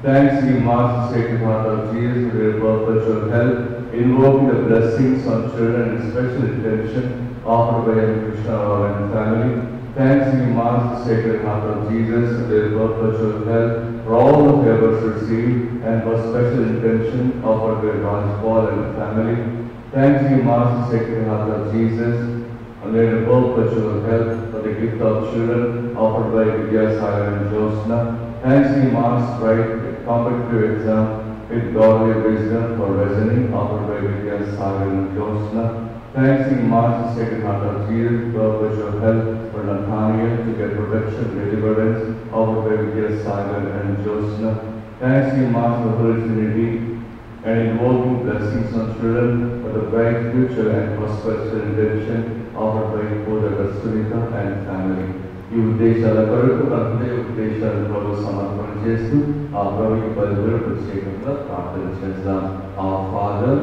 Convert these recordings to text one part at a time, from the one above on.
Thanks be Mass, the Sacred Heart of Jesus, for your perpetual help, invoking the blessings on children and special intention offered by Krishna and family. Thanks be Mass, the Sacred Heart of Jesus, for your perpetual help, for all the favors received and for special intention offered by Raj Paul and family. Thanks be Mass, the Sacred Heart of Jesus, and your perpetual help for the gift of children offered by Vidya Sagar and Josna. Thanks be Mass, right competitive exam with godly wisdom for reasoning offered by Vidya Sagar and Josna. Thanks be Mass, the Sacred Heart of Jesus, perpetual help for Nathaniel to get protection, deliverance offered by Vidya Sagar and Josna. Thanks be Mass, the Holy Trinity, and invoking blessings on children for the bright future and prosperous intention offered by Koda Sunita and family. ఈ ఉద్దేశాల కొరకు హృదయ ఉద్దేశాల ప్రభు సమర్పణ చేస్తూ ఆ ప్రభుకి పలువురు ప్రత్యేకంగా ప్రార్థన చేద్దాం. ఆ ఫాదర్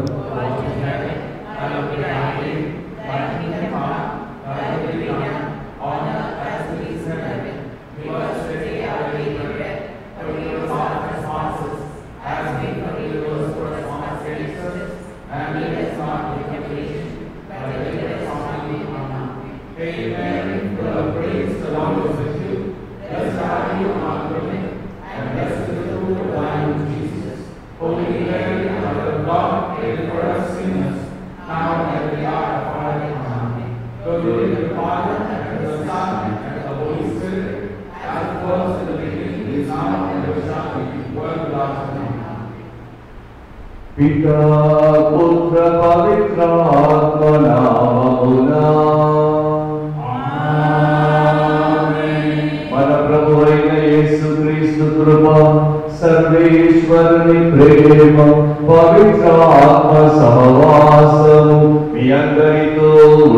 పితా పుత్ర పవిత్ర ఆత్మ నామమునా మన ప్రభువైన యేసుక్రీస్తు కృప, సర్వేశ్వరుని ప్రేమ, పవిత్ర ఆత్మ సహవాసము మీ అందరితో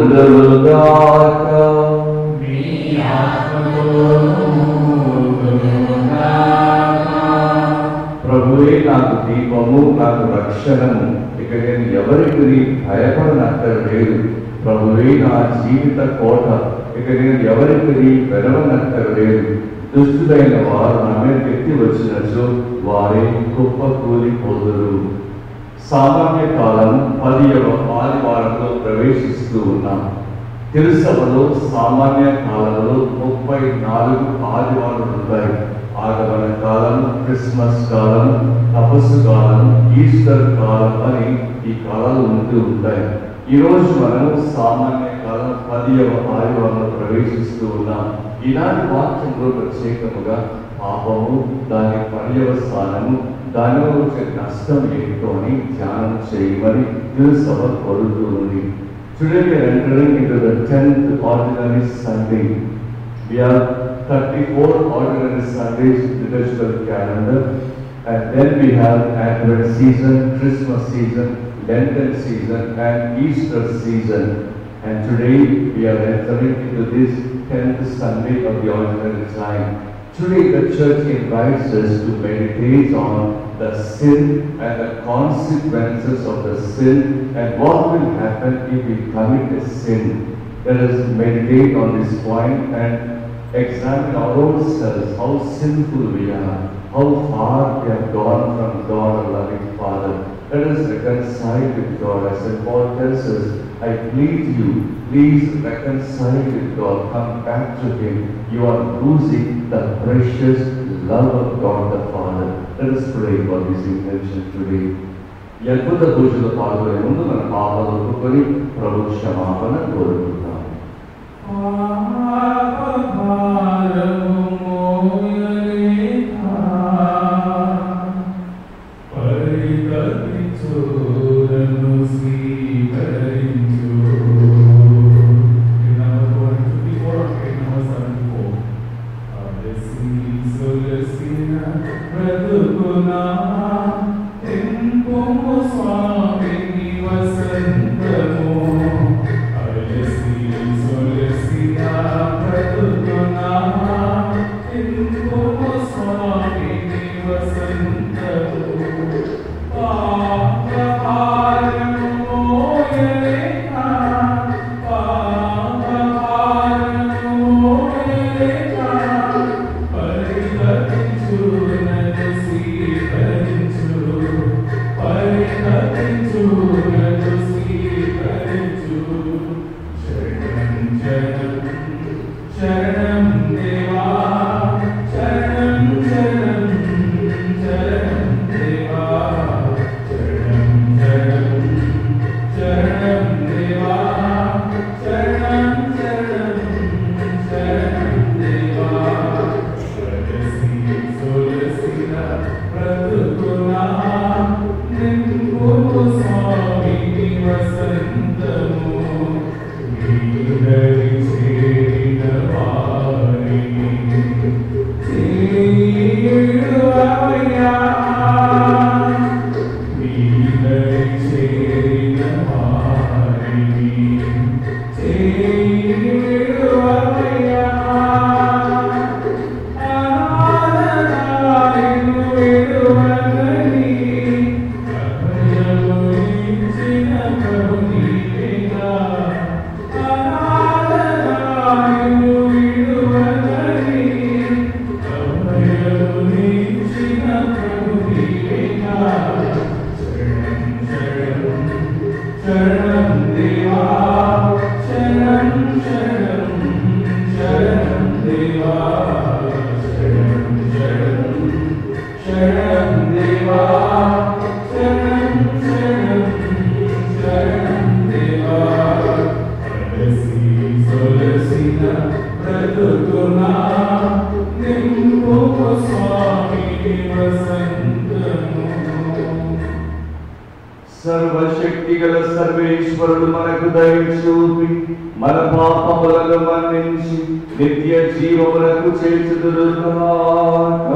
ఉండుగాక. ప్రభువే నాకు దీపము, నాకు రక్షణము, ఇక నేను ఎవరికి భయపడనక్కర్లేదు. ప్రభువే నా జీవిత కోట, ఇక నేను ఎవరికి వెరవనక్కర్లేదు. దుష్టులైన వారు నా మీద ఎత్తి వచ్చినచో వారే గొప్ప కూలిపోదురు. సామాన్య కాలం 10వ ఆదివారంలో ప్రవేశిస్తూ ఉన్నాం. తిరుసభలో సామాన్య కాలంలో 34 ఆదివారాలు ఉంటాయి. ఆగమన కాలం, క్రిస్మస్ కాలం, తపస్సు కాలం, ఈస్టర్ కాలం అని ఈ కాలాలు ఉంటూ ఉంటాయి. ఈరోజు మనం సామాన్య కాలం 10వ ఆదివారంలో ప్రవేశిస్తూ ఉన్నాం. ఈనాటి వాక్యంలో ప్రత్యేకముగా పాపము, దాని పర్యవసానము, దానిలో వచ్చే నష్టం ఏంటో అని ధ్యానం చేయమని తిరుసభ కోరుతూ ఉంది. Today we are entering into the 10th ordinary Sunday. We are 34 ordinary Sundays liturgical calendar, and then we have Advent season, Christmas season, Lenten season, and Easter season. And today we are entering into this 10th Sunday of the ordinary time. Today the Church invites us to meditate on the sin and the consequences of the sin and what will happen if we commit a sin. Let us meditate on this point and examine our own selves, how sinful we are, how far we have gone from God, our loving Father. Let us reconcile with God. As St. Paul tells us, I plead you, please reconcile with God. Come back to Him. You are losing the precious love of God the Father. Let us pray for this intention today. ఈ అద్భుత పూజలో పాల్గొనే ముందు మన పాపాలు ఒప్పుకొని ప్రభు క్షమాపణ కోరుకుంటాం. సర్వశక్తిగల సర్వేశ్వరుడు మనకు దయ చూపి మన పాపములను మన్నించి నిత్య జీవములకు చేర్చుదురుగాక.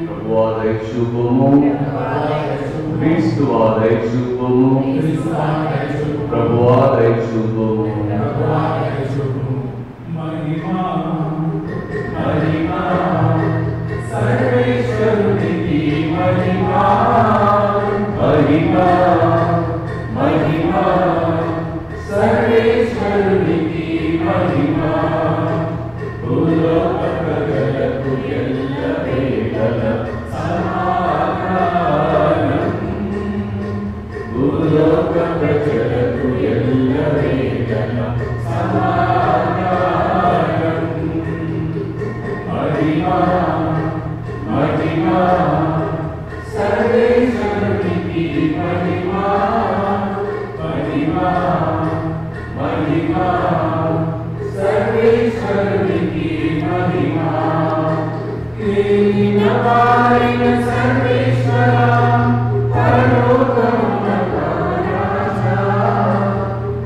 ప్రభువా దయ చూపుము, క్రీస్తువా దయ చూపుము, ప్రభువా దయ చూపుము. సర్వేశ్వరునికి మహిమా మహిమా మహిమా, సర్వేశ్వరునికి మహిమా. భూలోక ప్రజలకు ఎల్లవేళల సమాధానం, భూలోక ప్రజలకు ఎల్లవేళల సమాధానం. మహిమా మహిమా, సర్వేశ్వరునికి మహిమా మహిమా మహిమా, సర్వేశ్వరునికి మహిమా. దీనవారిన సర్వేశ్వర పరలోకమున రాజా,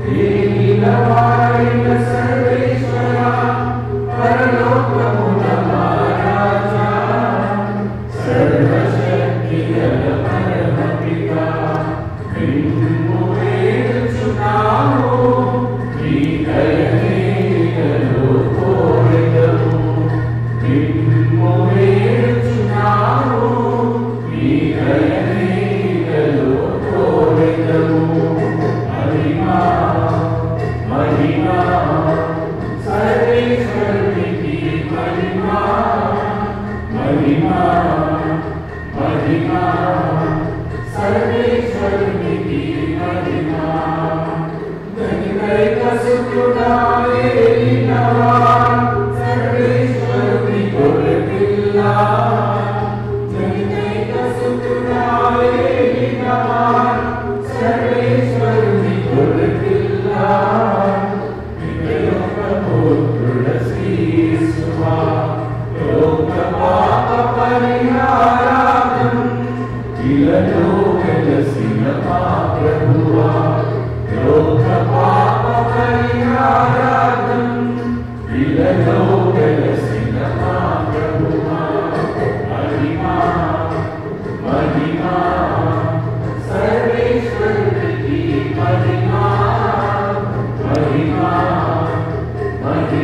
దీనవారిన సర్వేశ్వర పరలోకమున రాజా, సర్వశక్తిగల పరమపిత నిన్ను వేడుచున్నాము, నీ దయనీయలో కోరెదము. నిన్ను వేడుచున్నాము,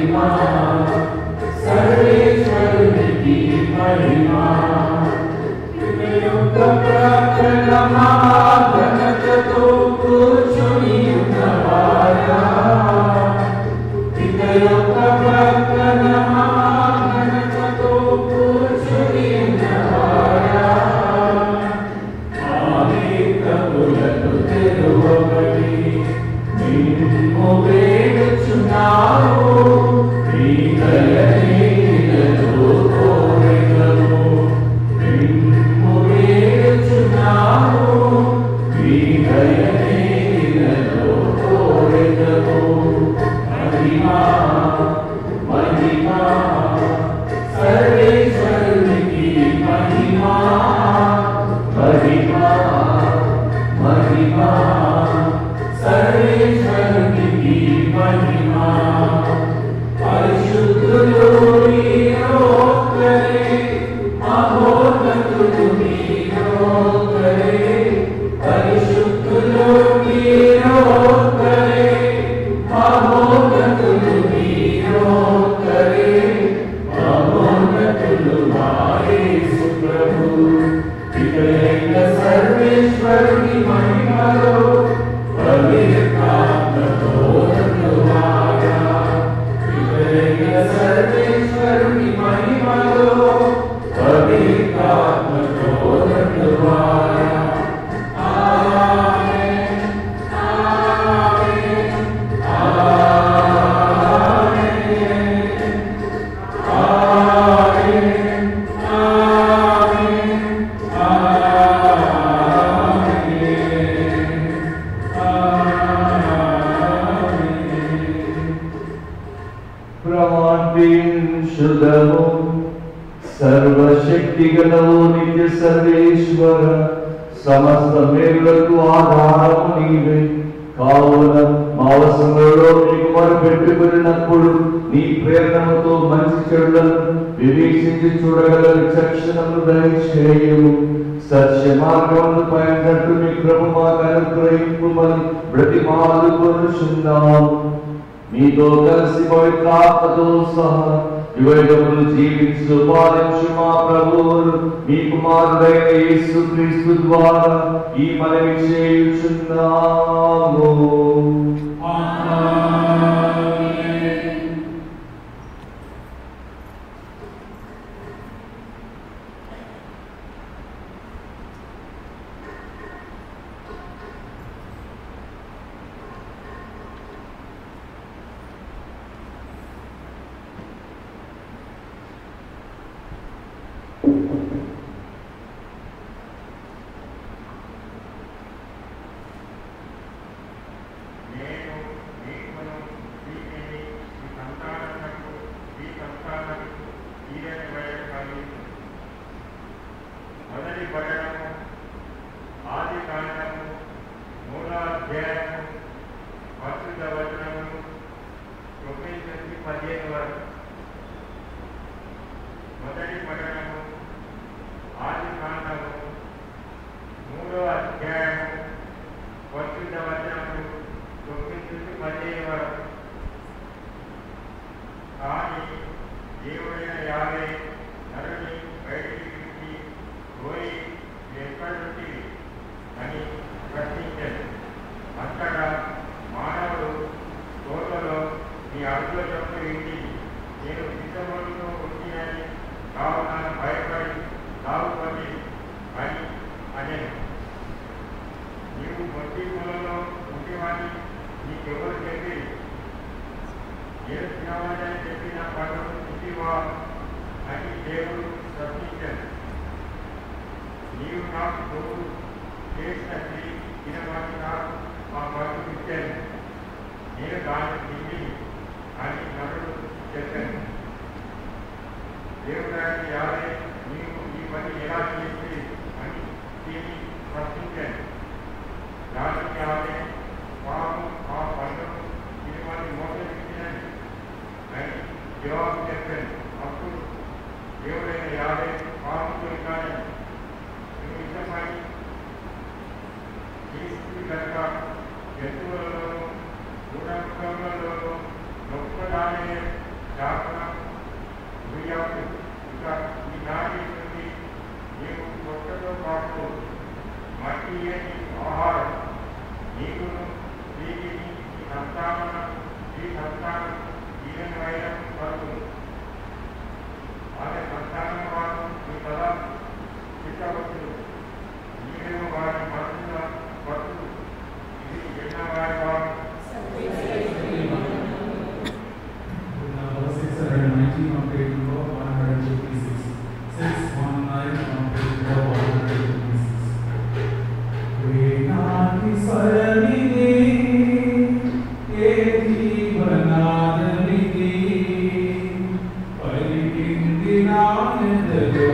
महिमा सर्वेश्वरुనికి महिमा యుగ ప్రకటనమా ఘనతతో కూర్చుని ఉన్నవాడా యుగ ప్రకటనమా ఘనతతో కూర్చుని ఉన్నవాడా ఆమె కబులకు తెరువబడి నిన్ను వేడుచున్నావు నీ దయనీయులలో కోరెదము నిన్ను వేడుచున్నావు నీ దయనీయులలో కోరెదము మహిమా మహిమా సర్వేశ్వరునికి మహిమా మహిమా మహిమా సర్వేశ్వరునికి మహిమా పరిశుద్ధులు మీరొక్కరే మహోన్నతులు మీరొక్కరే పరిశుద్ధులు మీరొక్కరే మహోన్నతులు మీరొక్కరే మహోన్నతులు మా యేసు ప్రభు ఇకైక సర్వేశ్వరుని మహిమలో పవిత్రాత్మతో నిండువాడా ఇకైక సర్వేశ్వరుని మహిమలో పవిత్రాత్మతో నిండువాడా ఆమేన్ ఆమేన్ ఆమేన్ శుద్ధము సర్వశక్తిగలవు నిత్య సర్వేశ్వర సమస్త మేలులకు ఆధారము నీవే కావున మా అవసరంలో నీకు మొరపెట్టుకున్నప్పుడు నీ ప్రేరణతో మంచి చెడులను వివేచించి చూడగల విచక్షణను దయచేయము సత్య మార్గమును పయనట్టు నీ ప్రభు మాకు అనుగ్రహింపుమని బ్రతిమాలుకొనుచున్నాము నీతో కలిసి పవిత్రాత్మతో సహా యుగయుగములు జీవించు పాలించు మా ప్రభువును మీ కుమారుడైన యేసుక్రీస్తు ద్వారా ఈ మనవి చేయుచున్నాము. 119 on page number 156. 619 on page number 156. Venati స్వరమిది ఏ జీవనాదమిది పలికింది నాయనలో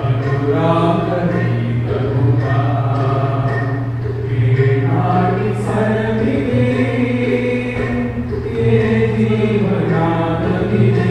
అనురాగ గీతముగా వేనాటి స్వరమిది ఏ జీవనాదమిది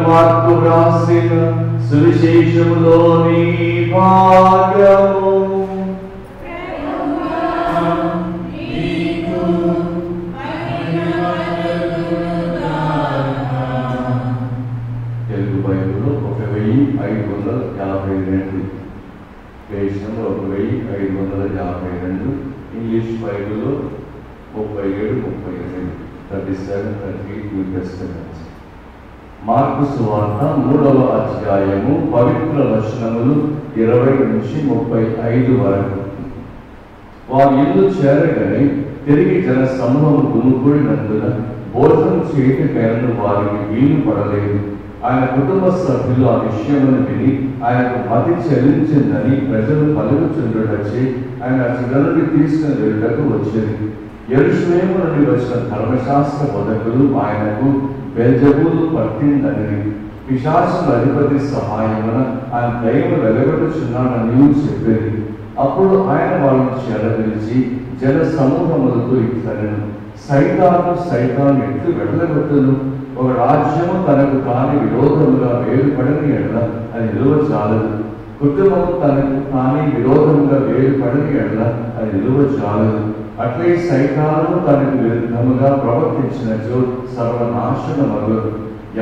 మార్కు రాసిన సువిశేషములోని భాగము. తెలుగు బైబిల్లో 1552, వేషంలో 1552, ఇంగ్లీష్ బైబిల్లో 37, 38, 37, 38 న్యూ టెస్టమెంట్. మార్కు సువార్త 3వ అధ్యాయము పవిత్ర వచనములు 20 నుంచి 35 వరకు. వారి ఇల్లు చేరగానే తిరిగి జన సమూహము గుమికూడినందున భోజనం చేయటకైనను వారికి వీలు పడలేదు. ఆయన కుటుంబ సభ్యులు ఆ విషయమును విని ఆయనకు మతి చెల్లించిందని ప్రజలు పలుకుచుండటచే ఆయన చిన్ననుడి తీసుకుని వెళ్ళటకు వచ్చింది. యెరూషలేము నుండి వచ్చిన ధర్మశాస్త్ర బోధకులు ఆయనకు బెల్జెబూలు పట్టిందని, పిశాచుల అధిపతి సహాయమున ఆయన దయ్యము వెలగొట్టుచున్నాడని చెప్పేది. అప్పుడు ఆయన వాళ్ళను చేరదలిచి జన సమూహములతో ఇట్లనెను, సైతాను ఎట్లు వెళ్ళగొట్టును? ఒక రాజ్యము తనకు కాని విరోధముగా వేరుపడని ఎడల అది నిలువచాలదు. కుటుంబము తనకు కాని విరోధముగా వేరుపడని ఎడల అది నిలువచాలదు. అట్లే సైతాను తనకు విరుద్ధముగా ప్రవర్తించినచో సర్వనాశనమగును.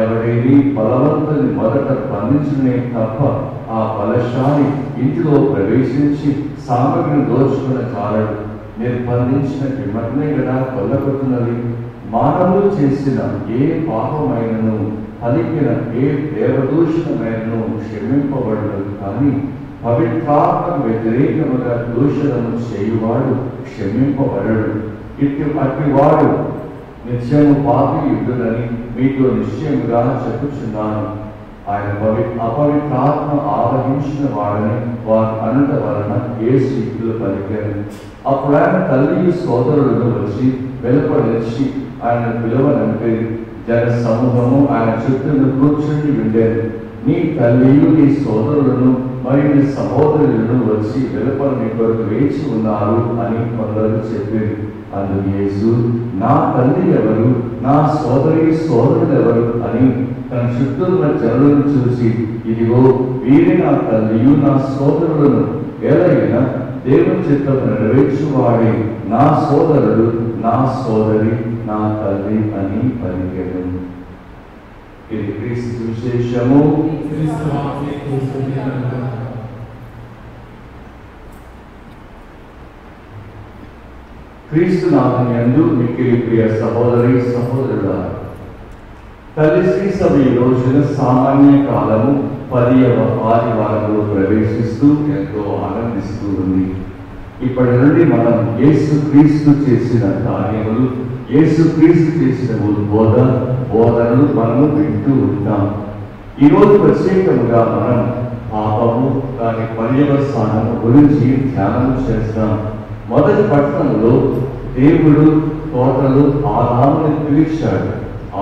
ఎవడేని బలవంతుని మొదట బంధించునే తప్ప ఆ బలశాలి ఇంటిలో ప్రవేశించి సామగ్రిని దోచుకున్న చాలడు. నిర్బంధించిన విమర్నే గదా కొల్లగొట్టున్నది. మానవులు చేసిన ఏ పాపమైనను పలికిన ఏ దేవదూషణమైనను క్షమింపబడదు, కానీ పవిత్రాత్మకు వ్యతిరేకముగా దూషణము చేయువాడు క్షమింపబడడు. అట్టివాడు నిత్యము పాపి యుద్ధులని మీతో నిశ్చయముగా చెప్పుచున్నాను. ఆయన అపవిత్రాత్మ ఆవహించిన వాడని వారు అనుట వలన యేసు ఇట్లు పలికారు. అప్పుడు ఆయన తల్లి సోదరులను వచ్చి వెలుపడిచి ఆయన పిలువనంపే జన సమూహము ఆయన చుట్టూ కూర్చుని ఉండేది. నీ తల్లియు నీ సోదరులను మరియు నీ సహోదరులను వచ్చి వెలుపల నీ కొరకు వేచి ఉన్నారు అని కొందరు చెప్పారు. అందుకు యేసు, నా తల్లి ఎవరు, నా సోదరుడు ఎవరు అని తన చుట్టూ ఉన్న జనులను చూసి, ఇదిగో వీరే నా తల్లియు నా సోదరులను, ఎలాగైనా దేవుని చిత్తము నెరవేర్చువాడే నా సోదరుడు, నా సోదరి, నా తల్లి అని పలికెను. ఇది క్రీస్తు విశేషము. క్రీస్తు నామమునందు మిక్కిలి ప్రియ సహోదరి సహోదరుడా, తల్లి శ్రీ సభ ఈ రోజున సామాన్య కాలము 10వ ఆదివారంలో ప్రవేశిస్తూ ఎంతో ఆనందిస్తూ ఉంది. ఇప్పటి నుండి మనం యేసు క్రీస్తు చేసిన కార్యములు, యేసు క్రీస్తు చేసిన బోధనలు మనము వింటూ ఉంటాం. ఈరోజు ప్రత్యేకంగా మనం పాపము దాని పర్యవసానము గురించి ధ్యానం చేస్తాం. మొదటి పట్టణంలో దేవుడు తోటలో ఆదాముని పిలిచాడు.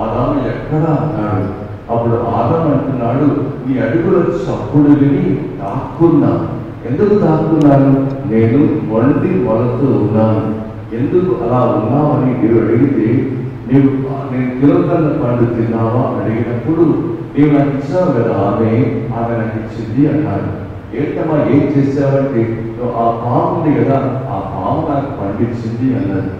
ఆదాము ఎక్కడ అన్నాడు. అప్పుడు ఆదాము అంటున్నాడు, నీ అడుగుల చప్పుడు విని దాక్కున్నా, ఎందుకు దాక్కున్నాను? నేను ఒంటి వలతో ఉన్నాను. ఎందుకు అలా ఉన్నావని నీవు అడిగితే, నేను తిరుగుతున్న పండు తిన్నావా అడిగినప్పుడు, నీవు నాకు ఇచ్చావు కదా, ఆమె నాకు ఇచ్చింది అన్నాడు. ఏంటమ్మా ఏం చేశావంటే, ఆ పాము ఉంది కదా, ఆ పాము నాకు పండించింది అన్నది.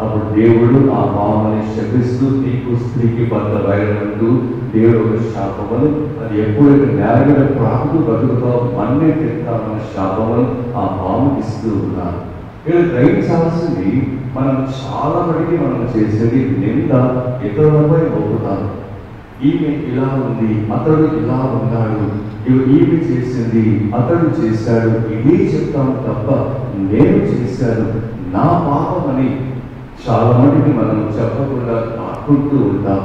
అప్పుడు దేవుడు ఆ పాముని శపిస్తూ, నీకు స్త్రీకి భర్త వైరమంటూ దేవుడు ఒక శాపమును, అది ఎప్పుడైతే నేల మీద ప్రాకుతూ బతుకుతావు మన్నే తింటామన్న శాపమును ఆ పాముకి ఇస్తూ ఉన్నారు. ఇక్కడ గ్రహించాల్సింది, మనం చాలా మటుకి మనం చేసేది నింద ఇతరులపై మోపుతారు. ఈమె ఇలా ఉంది, అతడు ఇలా ఉన్నాడు, ఈమె చేసింది, అతడు చేశాడు, ఇదే చెప్తాము తప్ప నేను చేశాను, నా పాపం అని చాలా మటుకి మనం చెప్పకుండా ఆడుకుంటూ ఉంటాం.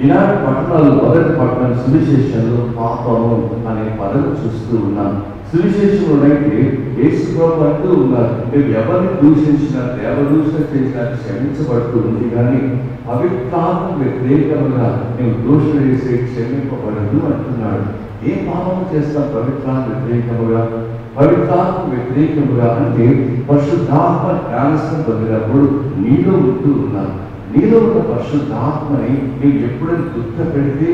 ఈనాటి పట్టణాలు, మొదటి పట్టణం సువిశేషంలో పాపము అనే పదం చూస్తూ ఉన్నాం. సువిశేషంలోనైతే యేసు ప్రభు అంటూ ఉన్నారు, మీరు ఎవరిని దూషించినా, దేవదూషణ చేసినా క్షమించబడుతూ ఉంది, కానీ పవిత్రాత్మ వ్యతిరేకంగా నువ్వు దూషణ చేసే క్షమింపబడదు అంటున్నాడు. ఏ పాపం చేస్తాం పవిత్రాత్మ వ్యతిరేకముగా? పవిత్రాత్మ వ్యతిరేకముగా అంటే పరిశుద్ధాత్మ జ్ఞానస్తం పొందినప్పుడు నీలో ఉంటూ ఉన్నాను. నీలో ఉన్న పరిశుద్ధాత్మని నీవు ఎప్పుడైనా దుఃఖ పెడితే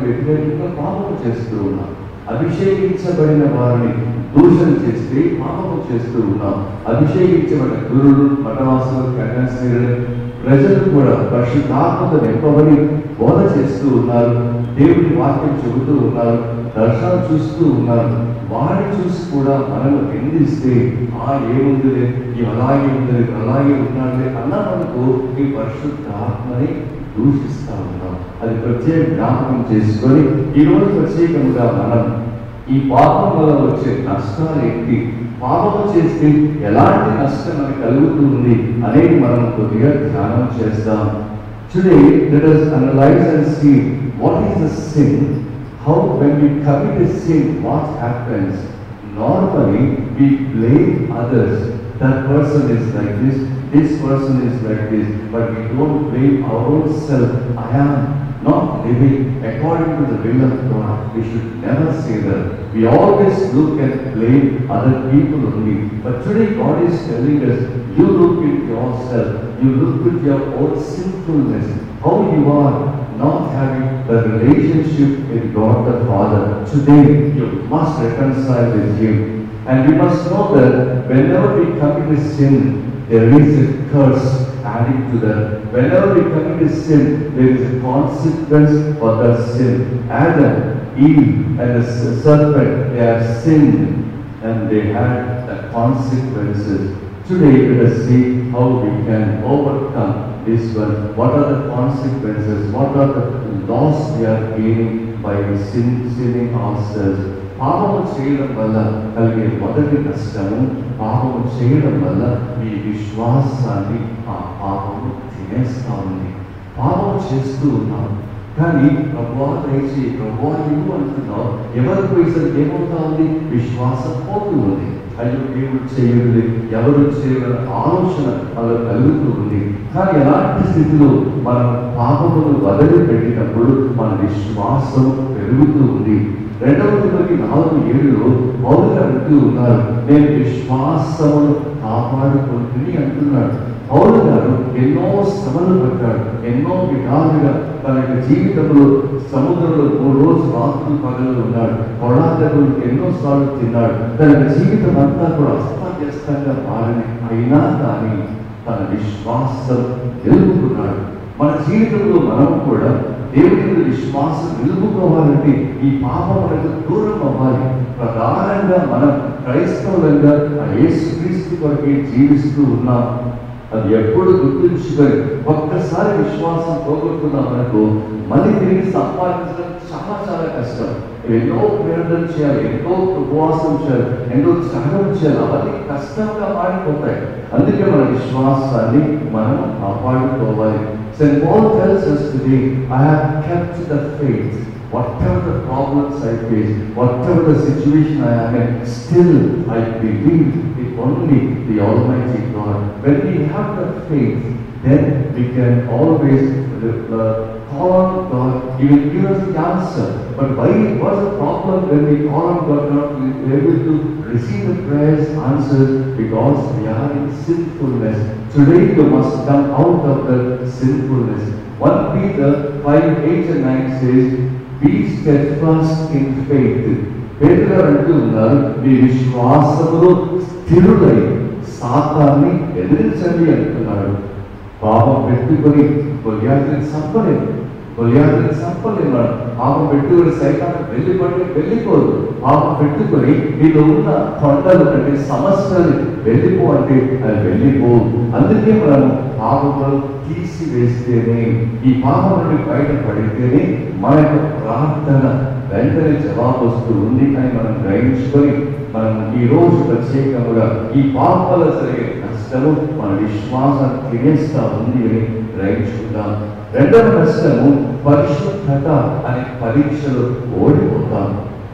వ్యతిరేకంగా పాపం చేస్తూ ఉన్నావు. అభిషేకించబడిన వారిని దూషణ చేస్తే పాపము చేస్తూ ఉన్నాం. అభిషేకించబడిన గురువులు, మఠవాసులు, కన్యాస్త్రీలు, ప్రజలు కూడా పరిశుద్ధాత్మతో నింపబడి బోధ చేస్తూ ఉన్నారు. దేవుని వాక్యం చెబుతూ ఉన్నారు, దర్శనం చూస్తూ ఉన్నారు. వారిని చూసి కూడా మనము నిందిస్తే, ఏముందిలే, ఈ అలాగే ఉంది, అలాగే ఉన్నాడులే అన్నా మనకు ఈ పరిశుద్ధాత్మని దూషిస్తూ ఉన్నాం. అది ప్రత్యేక జ్ఞాపకం చేసుకొని ఈరోజు ప్రత్యేకంగా మనం ఈ పాపం వల్ల వచ్చే నష్టాలు ఏంటి, పాపం చేస్తే ఎలాంటి నష్టం మనకు కలుగుతుంది అనేది మనం కొద్దిగా ధ్యానం చేస్తాం. Today, let us analyze and see what is the sin, how when we commit a sin, what happens. Normally, we blame others. That person is like this person is like this, but we don't blame ourselves. I am not living according to the will of God. We should never say that. We always look and blame other people only. But today God is telling us, you look at yourself, you look at your own sinfulness, how you are not having the relationship with God the Father. Today you must reconcile with Him. And we must know that whenever we commit a sin, there is a curse adding to that. Whenever we commit a sin, there is a consequence for that sin. Adam, Eve, and the serpent, they have sinned and they had the consequences. Today, let us see how we can overcome this one. What are the consequences? What are the loss we are gaining by sinning ourselves? పాపము చేయడం వల్ల కలిగే మొదటి నష్టము, పాపము చేయడం వల్ల మీ విశ్వాసాన్ని ఆ పాపము తినేస్తా ఉంది. పాపము చేస్తూ ఉన్నాం, కానీ ప్రభువా దయచేయి, ప్రభువా ఇవ్వు అంటున్నావు. ఎవరికి పోయేసరికి ఏమవుతా ఉంది? విశ్వాసం పోతూ ఉంది. అయ్యో దేవుడు చేయలేదు, ఎవరు చేయగల ఆలోచన అలా కలుగుతూ ఉంది. కానీ ఎలాంటి స్థితిలో మనం పాపమును వదిలిపెట్టినప్పుడు మన విశ్వాసం పెరుగుతూ ఉంది. 2 Timothy 4:7 పౌలు అంటూ ఉన్నారు, నేను విశ్వాసమును కాపాడుకుంటుని అంటున్నాడు. పౌలు గారు ఎన్నో శ్రమలు పడ్డాడు, ఎన్నో విధాలుగా తన యొక్క జీవితంలో సముద్రంలో 3 రోజులు రాత్రులు పగలు ఉన్నాడు, కొడాదకులు ఎన్నోసార్లు తిన్నాడు. తన జీవితం అంతా కూడా అస్తవ్యస్తంగా మారింది. అయినా కానీ తన విశ్వాసం నిలుపుకున్నాడు. మన జీవితంలో మనం కూడా దేవుని మీద విశ్వాసం నిలుపుకోవాలంటే ఈ పాపములకు దూరం అవ్వాలి. ప్రధానంగా మనం క్రైస్తవులంగా ఆ యేసుక్రీస్తు కొరకే జీవిస్తూ ఉన్నాం. అది ఎప్పుడు గుర్తుంచుకొని ఒక్కసారి విశ్వాసం పోగొట్టుకున్నామనుకో మళ్ళీ తిరిగి సంపాదించడం చాలా చాలా కష్టం. ఎన్నో ప్రేరణలు చేయాలి, ఎంతో ఉపవాసం చేయాలి, ఎన్నో త్యాగం చేయాలి, అవన్నీ కష్టంగా మారిపోతాయి. అందుకే మన విశ్వాసాన్ని మనం కాపాడుకోవాలి. St. Paul tells us today, I have kept the faith. Whatever the problems I face, whatever the situation I am in, still I believe in only the Almighty God. When we have the faith, then we can always call on God, He will give us the answer. But why was the problem when we call on God not to be able to receive the prayers answered? Because we are in sinfulness. Today you must come out of the sinfulness. 1 Peter 5:8-9 says, be steadfast in faith. పేతురు అంటూ ఉన్నారు, మీ విశ్వాసములో స్థిరులై సాతాన్ని ఎదిరించండి అంటున్నాడు. పాపం పెట్టుకొని గొల్యాతుని చంపలేదు. పాపం పెట్టుకొని సైతాన్ని వెళ్ళిపోదు. పాపం పెట్టుకొని నీలో ఉన్న కొండలు అంటే సమస్యలు వెళ్ళిపో అంటే అది వెళ్ళిపో. అందుకే మనం పాపములు తీసివేస్తేనే, ఈ పాపం నుండి బయటపడితేనే మన యొక్క ప్రార్థన వెంటనే జవాబు వస్తూ ఉంది అని మనం గ్రహించుకొని మనం ఈ రోజు ప్రత్యేకంగా ఈ పాపాల జరిగే నష్టము మన విశ్వాసాన్ని తినేస్తా ఉంది అని గ్రహించుకుందాం. రెండవ నష్టము పరిశుద్ధత అనే పరీక్షలో ఓడిపోతాం.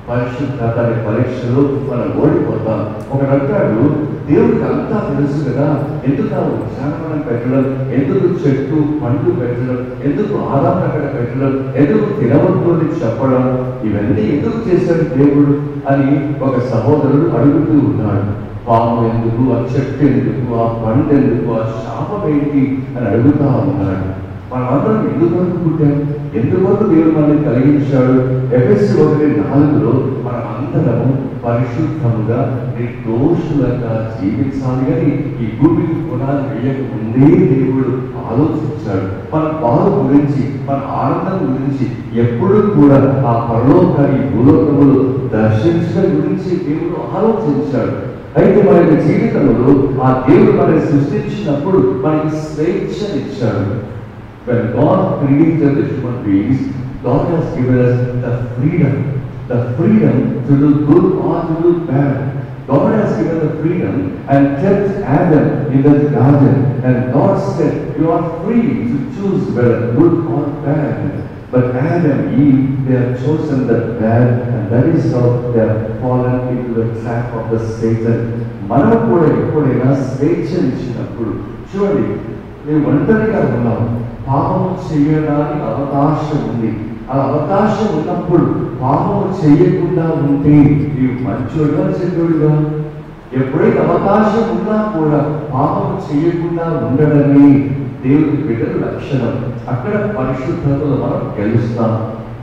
పరిశుద్ధత అనే పరీక్షలో మనం ఓడిపోతాం. ఒకడంటాడు, దేవుడికి అంతా తెలుసు కదా, ఎందుకు ఆ ఉద్యానవనం పెట్టడం, ఎందుకు చెట్టు పండ్లు పెట్టడం, ఎందుకు ఆదాయం అక్కడ పెట్టడం, ఎందుకు తినవద్దు అని చెప్పడం, ఇవన్నీ ఎందుకు చేశాడు దేవుడు అని ఒక సహోదరుడు అడుగుతూ ఉన్నాడు. పాము ఎందుకు, ఆ చెట్టు ఎందుకు, ఆ పండు ఎందుకు, ఆ శాపం ఏంటి అని అడుగుతా ఉన్నాడు. మనమందరం ఎందువరకు పుట్టాం, ఎందువరకు దేవుడు మనల్ని కలిగించాడు? ఎఫెసీ 1:4 మనం అందరము పరిశుద్ధముగా నిర్దోషులుగా జీవించాలి అని ఈ భూమికి పునాది వేయక ముందే దేవుడు ఆలోచించాడు. మన బాధ గురించి, మన ఆనందం గురించి ఎప్పుడూ కూడా ఆ పరలోకాన్ని భూలోకములు దర్శించడం గురించి దేవుడు ఆలోచించాడు. అయితే మన యొక్క జీవితంలో ఆ దేవుడు మనల్ని సృష్టించినప్పుడు మనకి స్వేచ్ఛనిచ్చాడు. When God created the human beings, God has given us the freedom to do good or to do bad. God has given the freedom and kept Adam in the garden, and God said, you are free to choose whether good or bad. But Adam and Eve, they have chosen the bad, and that is how they have fallen into the trap of the Satan. మనం కూడా ఎప్పుడైనా స్వేచ్ఛనిచ్చినప్పుడు, చూడండి, నేను ఒంటరిగా ఉన్నాను, పాపము చేయడానికి అవకాశం ఉంది. అలా అవకాశం ఉన్నప్పుడు పాపము చేయకుండా ఉంటే నీవు మంచోడుగా చెడ్డోడుగా? ఎప్పుడైతే అవకాశం ఉన్నా కూడా పాపము చేయకుండా ఉండడమే దేవుడి బిడ్డల లక్షణం. అక్కడ పరిశుద్ధతలో మనం గెలుస్తాం.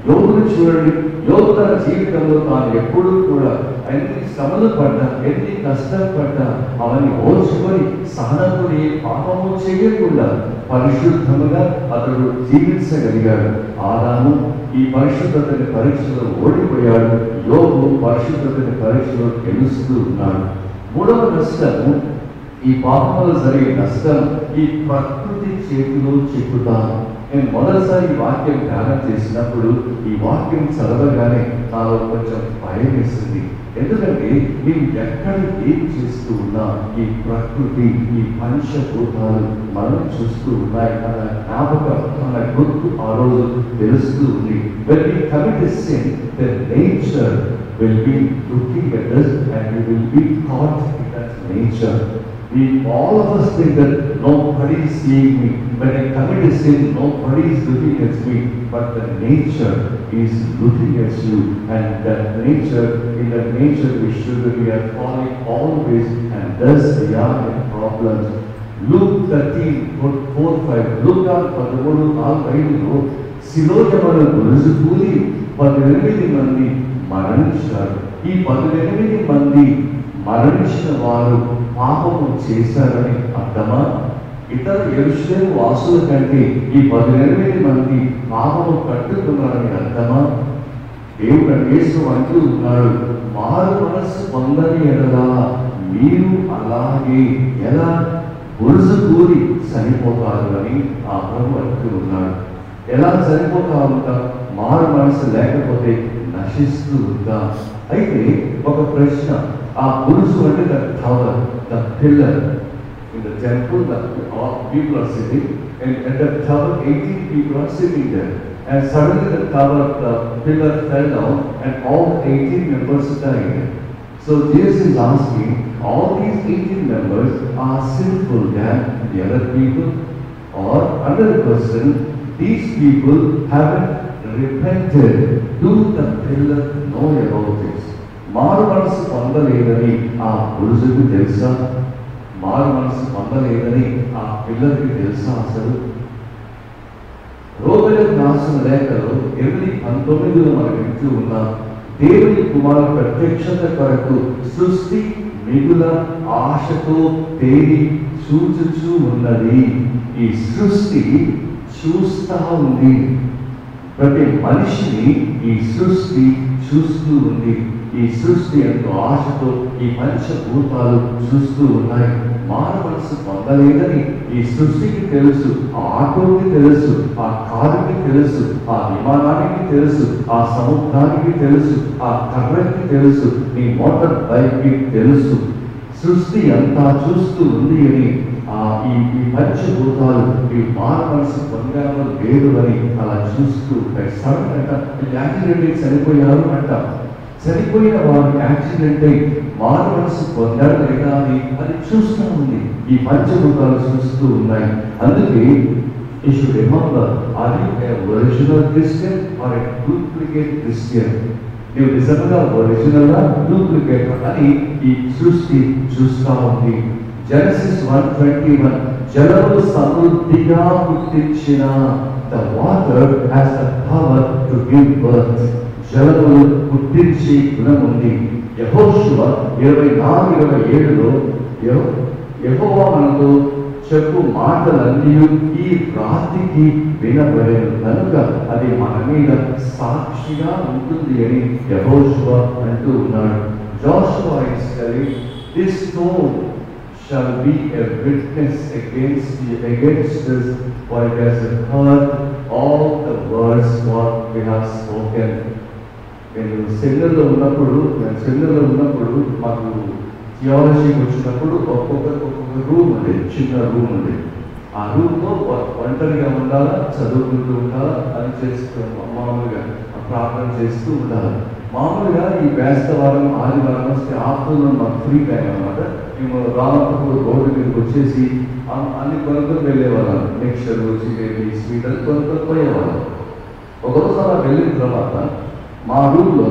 యోగును చూడండి, యోగు తన జీవితంలో తాను ఎప్పుడూ కూడా ఎన్ని శ్రమలు పడ్డా, ఎన్ని కష్టాలు పడ్డా అవన్నీ ఓర్చుకొని సహనంతో ఏ పాపము చేయకుండా పరిశుద్ధముగా అతడు జీవించగలిగాడు. ఆదాము ఈ పరిశుద్ధతని పరీక్షలో ఓడిపోయాడు. యోగు పరిశుద్ధతని పరీక్షలో గెలుస్తూ ఉన్నాడు. మూడవ నష్టము, ఈ పాపంలో జరిగే నష్టం, ఈ ప్రకృతి చేతిలో చిక్కుతాను. నేను మొదటిసారి ఈ వాక్యం ధ్యానం చేసినప్పుడు ఈ వాక్యం చదవగానే నాలో కొంచెం భయం వేసింది. ఎందుకంటే మేము ఎక్కడ ఏం చేస్తూ ఉన్నా ఈ ప్రకృతి, ఈ పంచభూతాలు మనం చూస్తూ ఉన్నాయి. మన జ్ఞాపకం, మన గుర్తు ఆ రోజు తెలుస్తూ ఉంది. When we commit a sin, the nature will be looking at us and we will be caught in that nature. All of us think that nobody is seeing me. When I commit a sin, nobody is looking at me. But the nature is looking at you. And that nature, in that nature we are falling always, and thus we are in problems. Luke 13:4-5. Luke 13:4-5 శిలోయమను గొలుసుకూలి 18 మంది మరణించారు. ఈ 18 మంది మరణించిన వారు పాపము చేశారని అర్థమా? ఇతర యెరూషలేము వాసుల కంటే ఈ 18 మంది పాపము కట్టుకున్నారని అర్థమా? దేవుడు యేసు అంటూ ఉన్నాడు, మారు మనస్సు పొందని ఎడలా మీరు అలాగే ఎలా గొలుసు కూలి చనిపోతారు అని ఆ ప్రభు అంటూ ఉన్నాడు. ఎలా చనిపోతా ఉంటా? మారు మనసు లేకపోతే నశిస్తూ ఉంటా. అయితే ఒక ప్రశ్న, ఆ గొలుసు అంటే the tower, the pillar in the temple that people are sitting, and at the tower 18 people are sitting there, and suddenly the tower, the pillar fell down and all 18 members died. So Jesus is asking, all these 18 members are sinful than the other people? Or another question, These people haven't repented. Do the pillar know about this? మారు మనసు పొందలేదని ఆ పురుషుడికి తెలుసా? మారు మనసు పొందలేదని ఆ పిల్లలకి తెలుసా? అసలు రోమిలకు రాసిన లేఖలో 8:19 మనం వింటూ ఉన్నాం. దేవుని కుమారుడు ప్రత్యక్షత కొరకు సృష్టి మిగుల ఆశతో తేరి చూచుచూ ఉన్నది. ఈ సృష్టి చూస్తా ఉంది. ప్రతి మనిషిని ఈ సృష్టి చూస్తూ ఉంది. ఈ సృష్టి ఎంతో ఆశతో ఈ పంచభూతాలు చూస్తూ ఉన్నాయి. మారు మనసు పొందలేదని ఈ సృష్టికి తెలుసు, ఆ ఆటోకి తెలుసు, ఆ కారుకి తెలుసు, ఆ విమానానికి తెలుసు, ఆ సముద్రానికి తెలుసు, ఆ కర్రకి తెలుసు, నీ మోటార్ బైక్కి తెలుసు. సృష్టి అంతా చూస్తూ ఉంది అని ఈ పంచభూతాలు ఈ మారు మనసు పొందాలో లేదు అని అలా చూస్తూ ఉంటాయి. సడన్ అంట యాక్సిడెంట్ చనిపోయారు అంట. చనిపోయిన వారు యాక్సిడెంట్ అయి మారు మనసు పొందాడు లేదా అని అది చూస్తూ ఉంది. ఈ పంచభూతాలు చూస్తూ ఉన్నాయి. అందుకే you should remember, are you a original Christian or a duplicate Christian? నీవు నిజంగా ఒరిజినల్ గా డూప్లికేట్ అని ఈ సృష్టి చూస్తూ ఉంది. Genesis 1:21 జలములు సమృద్ధిగా పుట్టించిన the water has the power to give birth. జలములు పుట్టించి గుణం ఉంది. యెహోషువ 24:27లో యెహోవా మనతో చెప్పు మాటలన్నీ ఈ రాతికి వినబడేను కనుక అది మన మీద సాక్షిగా ఉంటుంది అని యెహోషువ అంటూ ఉన్నాడు. Joshua is telling, this stone shall be a witness against us, for it has heard all the words what we have spoken. నేను సెమినర్లో ఉన్నప్పుడు మాకు థియాలజీకి వచ్చినప్పుడు ఒక్కొక్క రూమ్ ఉండేది, చిన్న రూమ్ ఉండేది. ఆ రూమ్లో ఒంటరిగా ఉండాలా, చదువుకుంటూ ఉండాలా, అని చేస్తూ మామూలుగా ప్రార్థన చేస్తూ ఉండాలి. మామూలుగా ఈ వేస్తవారం ఆదివారం వస్తే ఆఫ్టర్నూన్ మాకు ఫ్రీ టైం అనమాట. మేము రామపూర్ రోడ్డు మీదకి వచ్చేసి అన్ని కొనుక్కొని వెళ్ళేవాళ్ళం. మిక్చర్, జిలేబీ, స్వీట్ అని కొనుక్కొని పోయేవాళ్ళం. ఒకరోజు అలా వెళ్ళిన తర్వాత మా రూమ్లో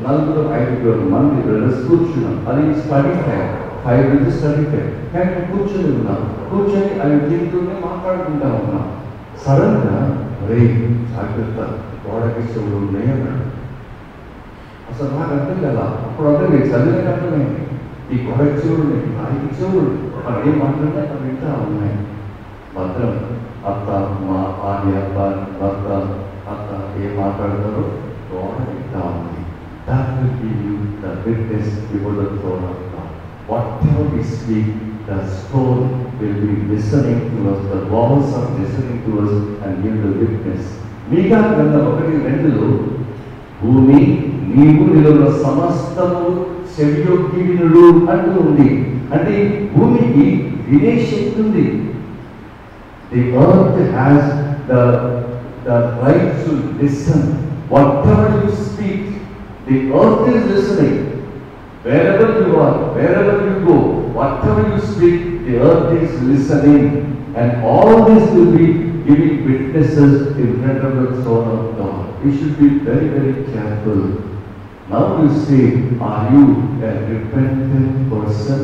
4-5 మంది బ్రదర్స్ కూర్చున్నాం. అది స్టడీ టైం, 5 నుంచి స్టడీ టైం. కానీ కూర్చొని ఉన్నాం. కూర్చొని అవి తింటూనే మాట్లాడుకుంటా ఉన్నాం. సడన్గా రే జాగ్రత్త, గోడకి చెవులు ఉన్నాయి అన్నాడు. అసలు నాకు అర్థం కదా. అప్పుడు అంటే నేను చదివిన అర్థమైంది. ఈ గోడకి చెవులు ఉన్నాయి, నాయకి చెవులు, అక్కడ ఏం మాట్లాడినా అక్కడ వింటా ఉన్నాయి. భద్రం అత్త, మా భార్య, భర్త, అత్త ఏం మాట్లాడతారో గోడ వింటా ఉంది. That will give you the witness before the throne of God. Whatever we speak, the stone will be listening to us, the walls are listening to us and give the witness. మీకా గ్రంథం 1:2లో భూమి నీవు నిలువ సమస్తము చెవియొగ్గి వినుడు అంటూ ఉంది. అంటే భూమికి వినే శక్తి ఉంది. The earth has the right to listen. Whatever you speak, the earth is listening. Wherever you are, wherever you go, whatever you speak, the earth is listening. And all this will be giving witnesses in front of the throne of God. We should be very, very careful. Now you say, are you a repentant person?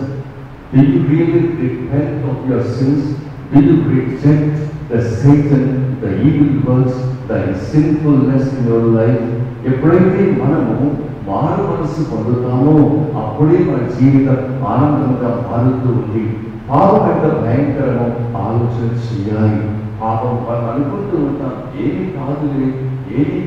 Do you really repent of your sins? Do you reject the Satan, the evil works, the sinfulness in your life? ఎప్పుడైతే మనము మారు మనసు పొందుతామో అప్పుడే మన జీవితం ఆనందంగా మారుతూ ఉంది. పాపం ఎంత భయంకరమో ఆలోచన చేయాలి. పాపం మనం అనుకుంటూ ఉంటాం, ఏమీ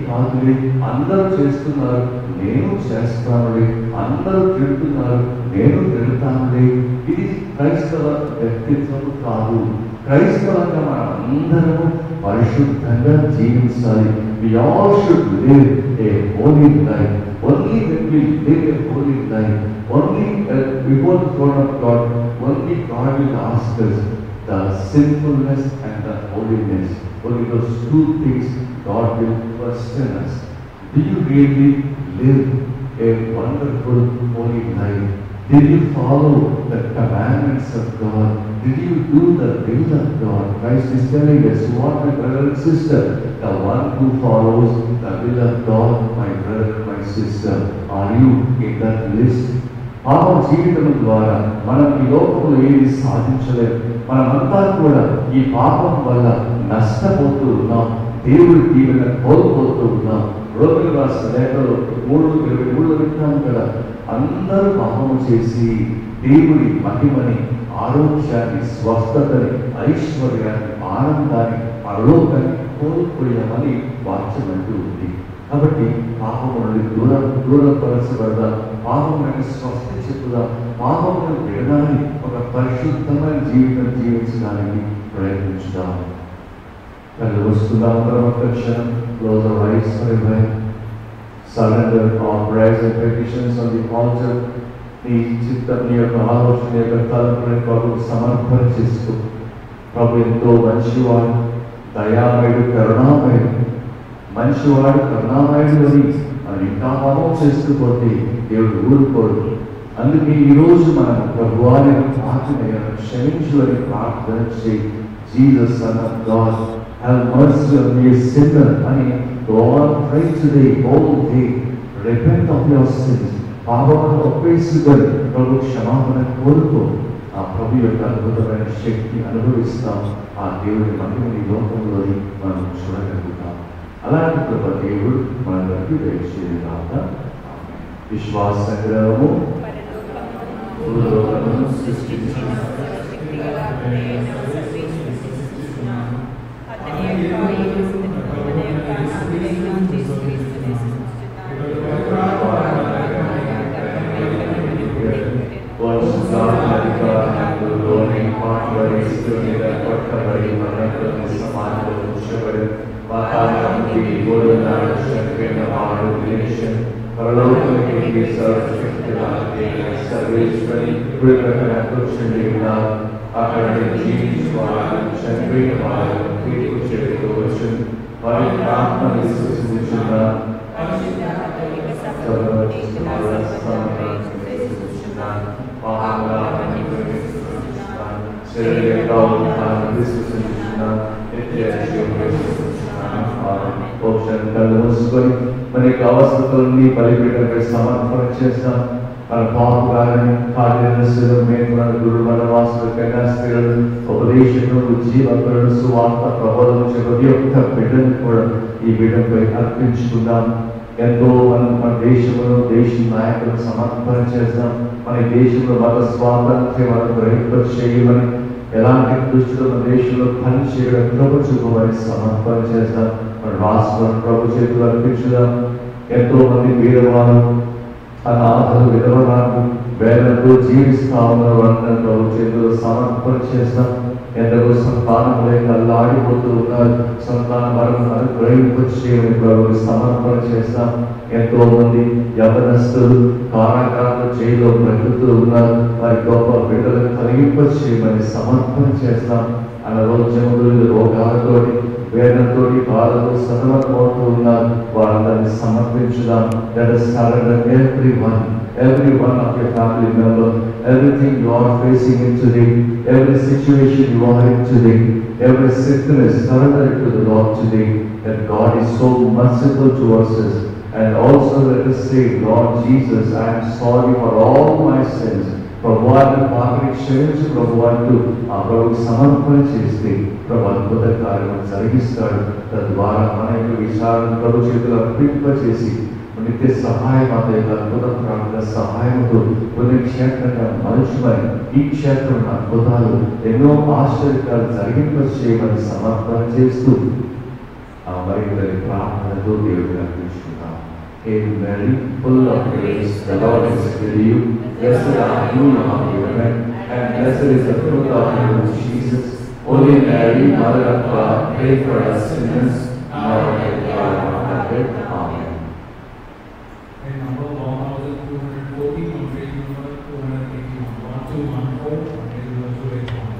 కాదులే, అందరూ చేస్తున్నారు, నేను చేస్తానులే, అందరూ తిడుతున్నారు, నేను తిడతానులే. ఇది క్రైస్తవ వ్యక్తిత్వం కాదు. క్రైస్తవంగా మనం అందరము పరిశుద్ధంగా జీవించాలి. We all should live a holy life. Only when we live a holy life, only before the throne of God, only God will ask us the sinfulness and the holiness. Only those two things God will question us. Do you really live a wonderful holy life? Did you follow the commandments of God? Did you do the will of God? Christ is telling us, what my brother and sister, the one who follows the will of God, my brother, my sister, are you in that list? పాప జీవితం ద్వారా మనం ఈ లోకంలో ఏది సాధించలేము. మనమంతా కూడా ఈ పాపం వల్ల నష్టపోతూ ఉన్నాం, దేవుడి దీవెన కోల్పోతూ ఉన్నాం. రోగులు రాసిన లేఖలో 3:23 వింటాం కదా, అందరూ పాపము చేసి దేవుడి మహిమని, ఆరోగ్యాన్ని, స్వస్థతని, ఐశ్వర్యాన్ని, ఆనందాన్ని, పరలోకాన్ని కోల్పోయామని వాక్యం అంటూ ఉంది. కాబట్టి పాపము నుండి దూరపరచబడదా, పాపం నుండి స్వస్థ చెప్పుదా, పాపమును విడనాడి ఒక పరిశుద్ధమైన జీవితం జీవించడానికి ప్రయత్నించుదాం. కళ్ళు వస్తున్నాం, క్షణం close our eyes for a while. Surrender our prayers and petitions on the altar. నీ చిత్తం, నీ యొక్క ఆలోచన, నీ యొక్క తలంపుని ప్రభుకు సమర్పణ చేస్తూ, ప్రభు ఎంతో మంచివాడు, దయామయుడు, కరుణామయుడు. మంచివాడు, కరుణామయుడు అని మనం ఇంకా పాపం చేస్తూ పోతే దేవుడు ఊరుకోడు. అందుకే ఈరోజు మనం ప్రభువాని ఆజ్ఞను క్షమించు అని ప్రార్థన చేయి. Jesus son of God, have mercy on me a sinner అని God pray today, all day. Repent of your sins. పాపమును ఒప్పేసుకొని ప్రభు క్షమాపణ కోరుకో. ఆ ప్రభు యొక్క అద్భుతమైన శక్తి అనుభవిస్తాం. ఆ దేవుడి మహిమని లోకంలోని మనం చూడగలుగుతాం. అలాంటి కృప దేవుడు మనందరికీ దయచేయగాక. విశ్వాస సంగ్రహము అక్కడ జీవించువారు, చనిపోయిన వారు తీర్పు చేసుకోవచ్చు. వారి ప్రార్థన విశ్వసించున్న కళ్ళు మూసుకొని మన యొక్క అవసరతల్ని బలిపీఠంపై సమర్పణ చేస్తాం. మన పాపుగారని కార్యదర్శులు, మేమన గురువు, వనవాసులు, కన్యాస్త్రీలు, ఉపదేశకులు, జీవకులు, సువార్త ప్రబోధం ప్రతి ఒక్క బిడ్డను కూడా ఈ బిడ్డపై అర్పించుకుందాం. ఎంతో మన దేశంలో దేశ నాయకులను సమర్పణ చేస్తాం. మన దేశంలో మత స్వాతంత్ర్యం మనం గ్రహింపచేయమని, ఎలాంటి దుష్టులు మన దేశంలో పని చేయడం కృప చూపమని సమర్పణ చేస్తాం. మన రాష్ట్రం ప్రభు చేతులు అర్పించుదాం. ఎంతో మంది వీరవారు, అనాథలు, విధవరాలు, వేదనతో జీవిస్తా ఉన్న వాళ్ళని ప్రభు చేతులు సమర్పణ చేస్తాం. ఎందరో సంతానం లేక అల్లాడిపోతూ ఉన్నారు, సంతాన వరం అనుగ్రహింపచేయమని ప్రభు సమర్పణ చేస్తాం. ఎంతో మంది యవనస్తులు కారాగార జైల్లో బ్రతుకుతూ ఉన్నారు, వారి గొప్ప బిడ్డలను కలిగింపచేయమని సమర్పణ చేస్తాం. అనారోగ్యములు, రోగాలతోటి, వేదనతోటి, బాధతో సతమతమవుతూ ఉన్నారు, వాళ్ళందరినీ సమర్పించుదాం. Let us surrender every one of your family member, everything you are facing in today, every situation you are in today, every sickness, surrender it to the Lord today. That God is so merciful towards us. And also let us say, Lord Jesus, I am sorry for all my sins. ప్రభువాన్ని పాపని క్షమించి ప్రభువాన్ని ఆ ప్రభుకి సమర్పణ చేస్తే ప్రభు అద్భుత కార్యం జరిగిస్తాడు. తద్వారా మన యొక్క విషయాలను ప్రభు చేతులు అర్పింపచేసి నిత్య సహాయం, ఆ యొక్క అద్భుత ప్రార్థన సహాయంతో పుణ్యక్షేత్రంగా మలుచుమని ఈ క్షేత్రం అద్భుతాలు ఎన్నో ఆశ్చర్యాలు జరిగింపచేయమని సమర్పణ చేస్తూ ఆ మరి ప్రార్థనతో దేవుడిని అర్పించుకుంటాం. Hail Mary, full of grace, the Lord is with you. Blessed are you among women, and blessed is the fruit of your womb, Jesus. Holy Mary, Mother of God, pray for us sinners, now and at the hour of our death. Amen. And number 1240, on page number 281, 1214, on page number 281.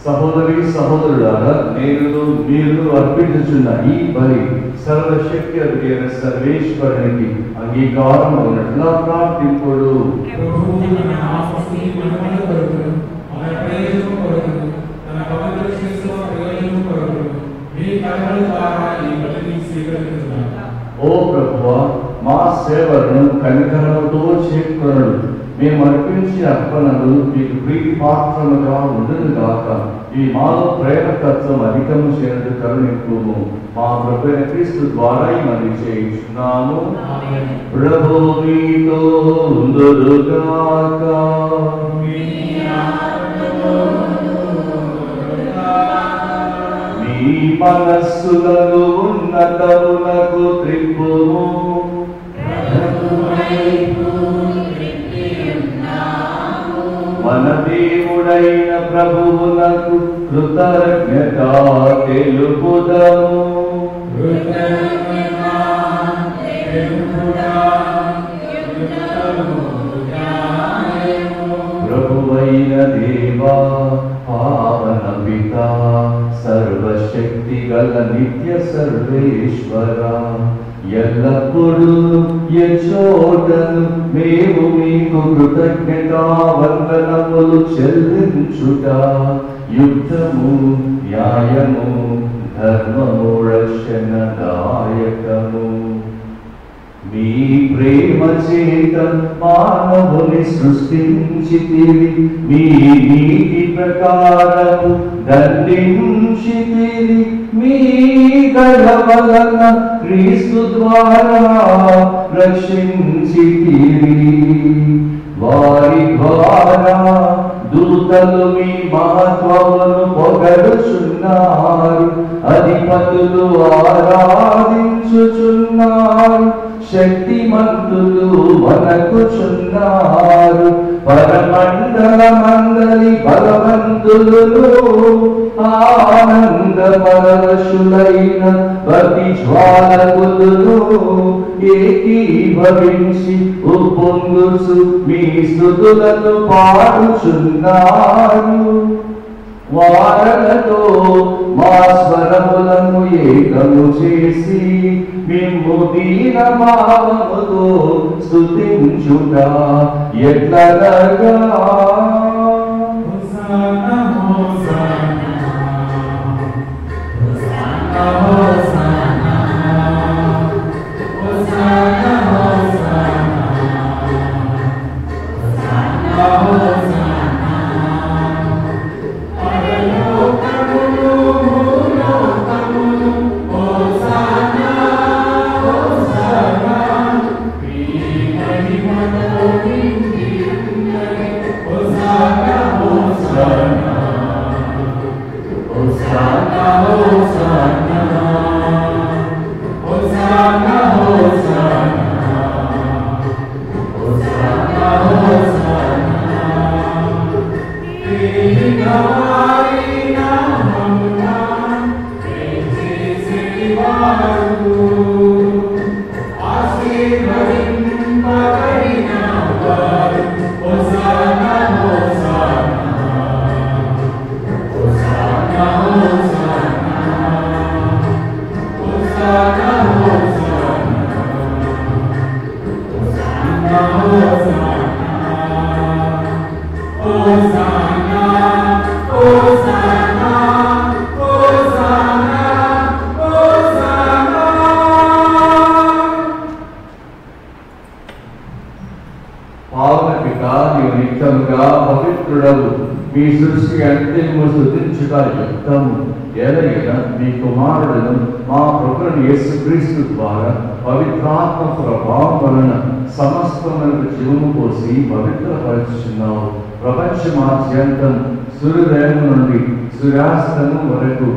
సహోదరి సహోదరులారా, నేను మీరు అర్పించుచున్న ఈ బలి సర్వశక్తి అధికైన సర్వేశ్వరునికి అంగీకారం ఉన్నట్లా ప్రార్థింపుడు. ఓ ప్రభువా, మా సేవలను కనికరంతో చేకొనడు. మేము అర్పించే అర్పణలు మీకు ప్రీతి పాత్రముగా ఉండదు గాక. ఈ మాలో ప్రేమ తత్వం అధికము చేయనట్టు కరుణింపుము. మా ప్రభువైన క్రీస్తు ద్వారా ఈ మనవి చేయించున్నాము. ప్రభువు మీతో ఉండుగాక. మీ మనస్సులను ఉన్నతమునకు త్రిప్పుము. మన దేవుడైన ప్రభువునకు కృతజ్ఞత తెలుపుదము. ప్రభువైన దేవా, పావన పితా, సర్వశక్తి గల నిత్య సర్వేశ్వర, ఎల్లప్పుడూ ఎచ్చోటను మేము మీకు కృతజ్ఞతా వందనములు చెల్లించుట యుక్తము, న్యాయము, ధర్మము, రక్షణదాయకము. మీ ప్రేమ చేత మానవుని సృష్టించితివి, మీ నీతి ప్రకారము దండించితివి. మీ దయ వలన క్రీస్తు ద్వారా రక్షించితివి. వారి ద్వారా దూతలు మీ మహత్వమును పొగడుచున్నారు, అధిపతులు ఆరాధించుచున్నారు, శక్తిమంతులు వణకుచున్నారు. పరమండల మండలి బలవంతులు ఆనంద పరవశులైన భక్తి జ్వాలకులు ఏకీభవించి ఉప్పొంగుచు మీ స్తుతులను పాడుచున్నారు. వారలతో మా స్వరములను ఏకము చేసి మిమ్ము దీన భావముతో స్తుతించుట ఎట్లనగా మీ సృష్టి అంతిమము స్తుతించుట యుక్తము. ఎలాగైనా మీ కుమారుడును మా ప్రభువైన యేసుక్రీస్తు ద్వారా పవిత్రాత్మ ప్రభావం వలన సమస్తమునకు జీవము పోసి పవిత్రపరచుచున్నావు. ప్రపంచమాద్యంతం సూర్యోదయం నుండి సూర్యాస్తమం వరకు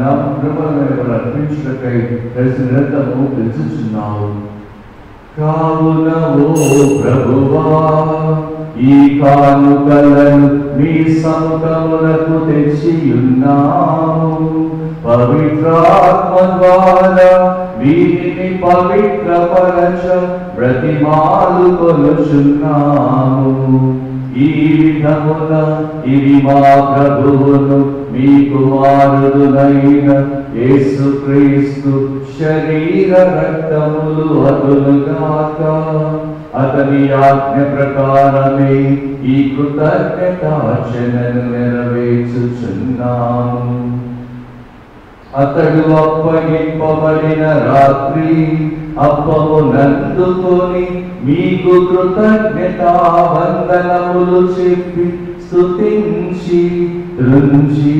నా కృపలను అర్పించుటకై ప్రతి నిరంతరము పిలుచుచున్నావు. కావున ఓ ప్రభువా, ఈ కానుకలను మీ సముఖమునకు తెచ్చియున్నాము. పవిత్రాత్మ ద్వారా వీటిని పవిత్రపరచ బ్రతిమాలు కొలుచున్నాము. ఈ విధమున ఇవి మా ప్రభువును మీ కుమారుడునైన యేసుక్రీస్తు శరీర రక్తములు అతులుగాక. అతని ఆజ్ఞ ప్రకారమే ఈ కృతజ్ఞతార్చనను నెరవేర్చుచున్నాము. అతడు అప్పగింపబడిన రాత్రి అప్పమునందుకొని మీకు కృతజ్ఞతావందనములు చెప్పి స్తుతించి త్రుంచి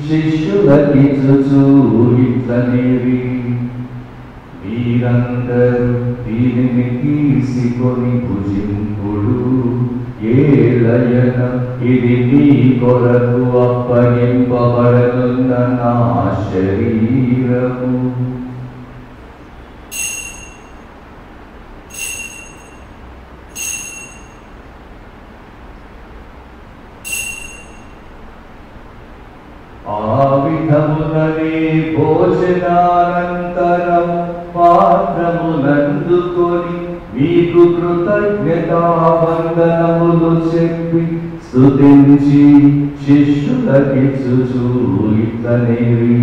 శిష్యులకిచ్చుచు ఇట్లనేవి, మీరందరూ దీనిని తీసుకొని భుజింపుడు. ఏలయన ఇది మీ కొరకు అప్పగింపబడనున్న నా శరీరము. ఆ విధముననే భోజనానంతరం పాత్రమునందుకొని మీకు కృతజ్ఞతావందనములు చెప్పి స్తుతించి శిష్యులకిచ్చుచు ఇట్లనేవి,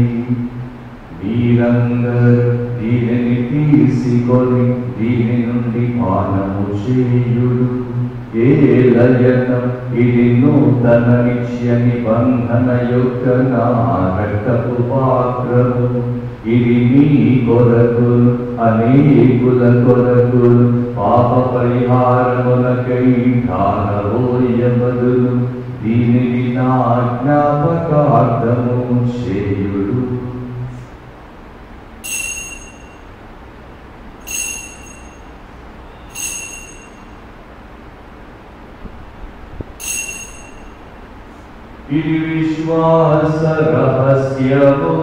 మీరందరూ దీనిని తీసుకొని దీని నుండి పానము చేయుడు. ఏలయన ఇది నూతన నిత్య నిబంధన యొక్క నా రక్తపు పాత్రము. ఇది మీ కొరకు అనేకుల కొరకు పాప పరిహారములకై ధారవోయబడును. దీనిని నా జ్ఞాపకార్థము చేయుడు. ఇది విశ్వాస రహస్యము.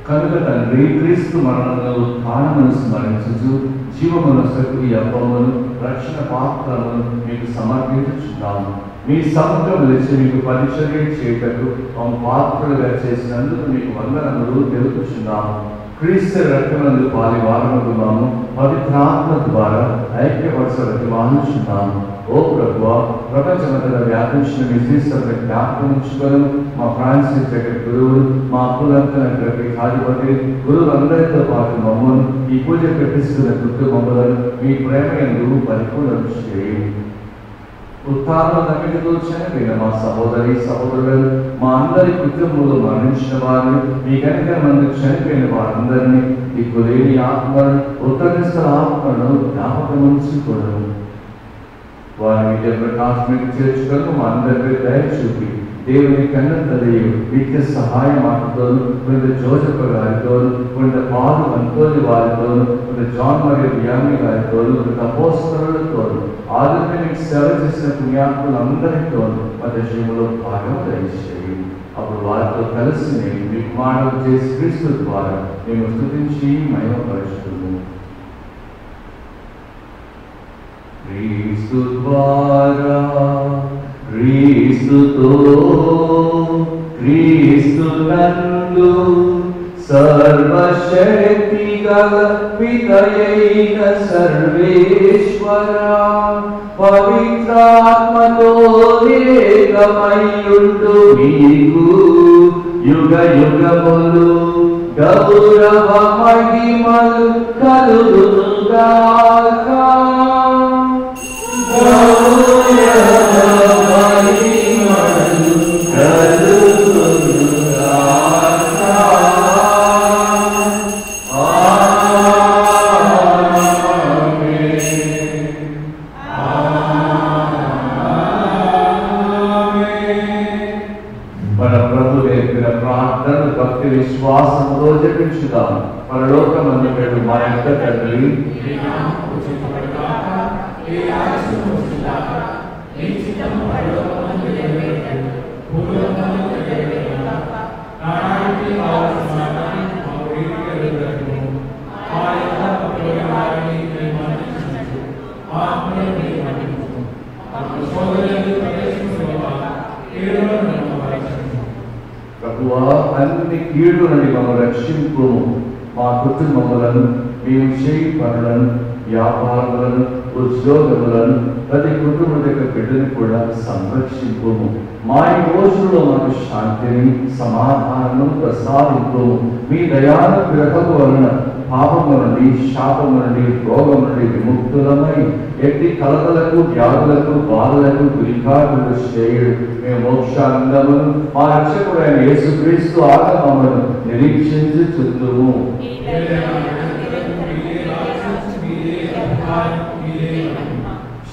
కనుక తండ్రి క్రీస్తు మరణంలో ఉత్థానమును స్మరించుచు జీవమునొసగు ఈ అప్పమును రక్షణ పాత్రమును మీకు సమర్పించుచున్నాము. మీ సముద్రములిచ్చి మీకు పరిచర్య చేయుటకు మమ్ము పాత్రలుగా చేసినందుకు మీకు వందనములు తెలుపుచున్నాము. క్రీస్తు రక్తమందు పాలి వారముగున్నాము. పవిత్రాత్మ ద్వారా ఐక్యపరచబడి వాంఛున్నాము. ఓ ప్రభువా, ప్రపంచమంతటా వ్యాపించిన మీ శ్రీస్తమైన జ్ఞాపకం ఉంచుకొని మా ఫ్రాన్సిస్ జగత్ గురువులు, మా అప్పులంకన అధిపతి గురువులందరితో పాటు మమ్మల్ని ఈ పూజ పెట్టిస్తున్న కుటుంబములను మీ ప్రేమ యందు పరిపూర్ణం చేయండి. ఉత్థానం నమ్మికతో చనిపోయిన మా సహోదరి సహోదరులను, మా అందరి కుటుంబంలో మరణించిన వారిని, మీ కనికరమందు చనిపోయిన వారందరినీ, దిక్కులేని ఆత్మలను, ఉత్తరిస్తున్న ఆత్మలను జ్ఞాపకం ఉంచుకోవడం. వారి విద్య ప్రకాశం చేర్చుకొని మా అందరిపై దయ చూపి దేవుని కన్నతలయు నిత్య సహాయ మాటతోను, కొంత జోసెఫ్ గారితోను, కొంత పాలు అంతోని వారితోను, కొంత జాన్ మరియు బియామి గారితోను, కొంత అపోస్తలులతోను, ఆదిత్య మీకు సేవ చేసిన పుణ్యాత్ములందరితోను మధ్య జీవులో భాగం దయచేయి. అప్పుడు వారితో కలిసి నేను మీకు మానవ చేసి క్రీస్తు ద్వారా మేము స్తుతించి మహిమపరచుతున్నాము. క్రీస్తు ద్వారా, క్రీస్తుతో, క్రీస్తునందు సర్వశక్తి గల పితయైన సర్వేశ్వర పవిత్రాత్మతో ఏకమయ్యుండు నీకు యుగ యుగములు గౌరవ మహిమలు కలుగునుగాక. విశ్వాసంతో జపించుదాం. పరలోకమందు మా యొక్క తండ్రి, ప్రభువా, అన్ని కీడు నుండి మమ్మల్ని రక్షింపు. మా కుటుంబములను, మేము చేయి పనులను, వ్యాపారములను, ఉద్యోగములను, ప్రతి కుటుంబం యొక్క బిడ్డని కూడా సంరక్షింపు. మా ఈ రోజుల్లో మాకు శాంతిని, సమాధానం ప్రసాదింపు. మీ దయానుగ్రహము వలన పాపము నుండి, శాపము నుండి, రోగము నుండి విముక్తులమై ఎట్టి కలతలకు, వ్యాధులకు, బాధలకు గురికాకుండా చేయుడు. మేము మోక్షానందమును మా రక్షకుడైన యేసుక్రీస్తు ఆగమమును నిరీక్షించుచుందుము.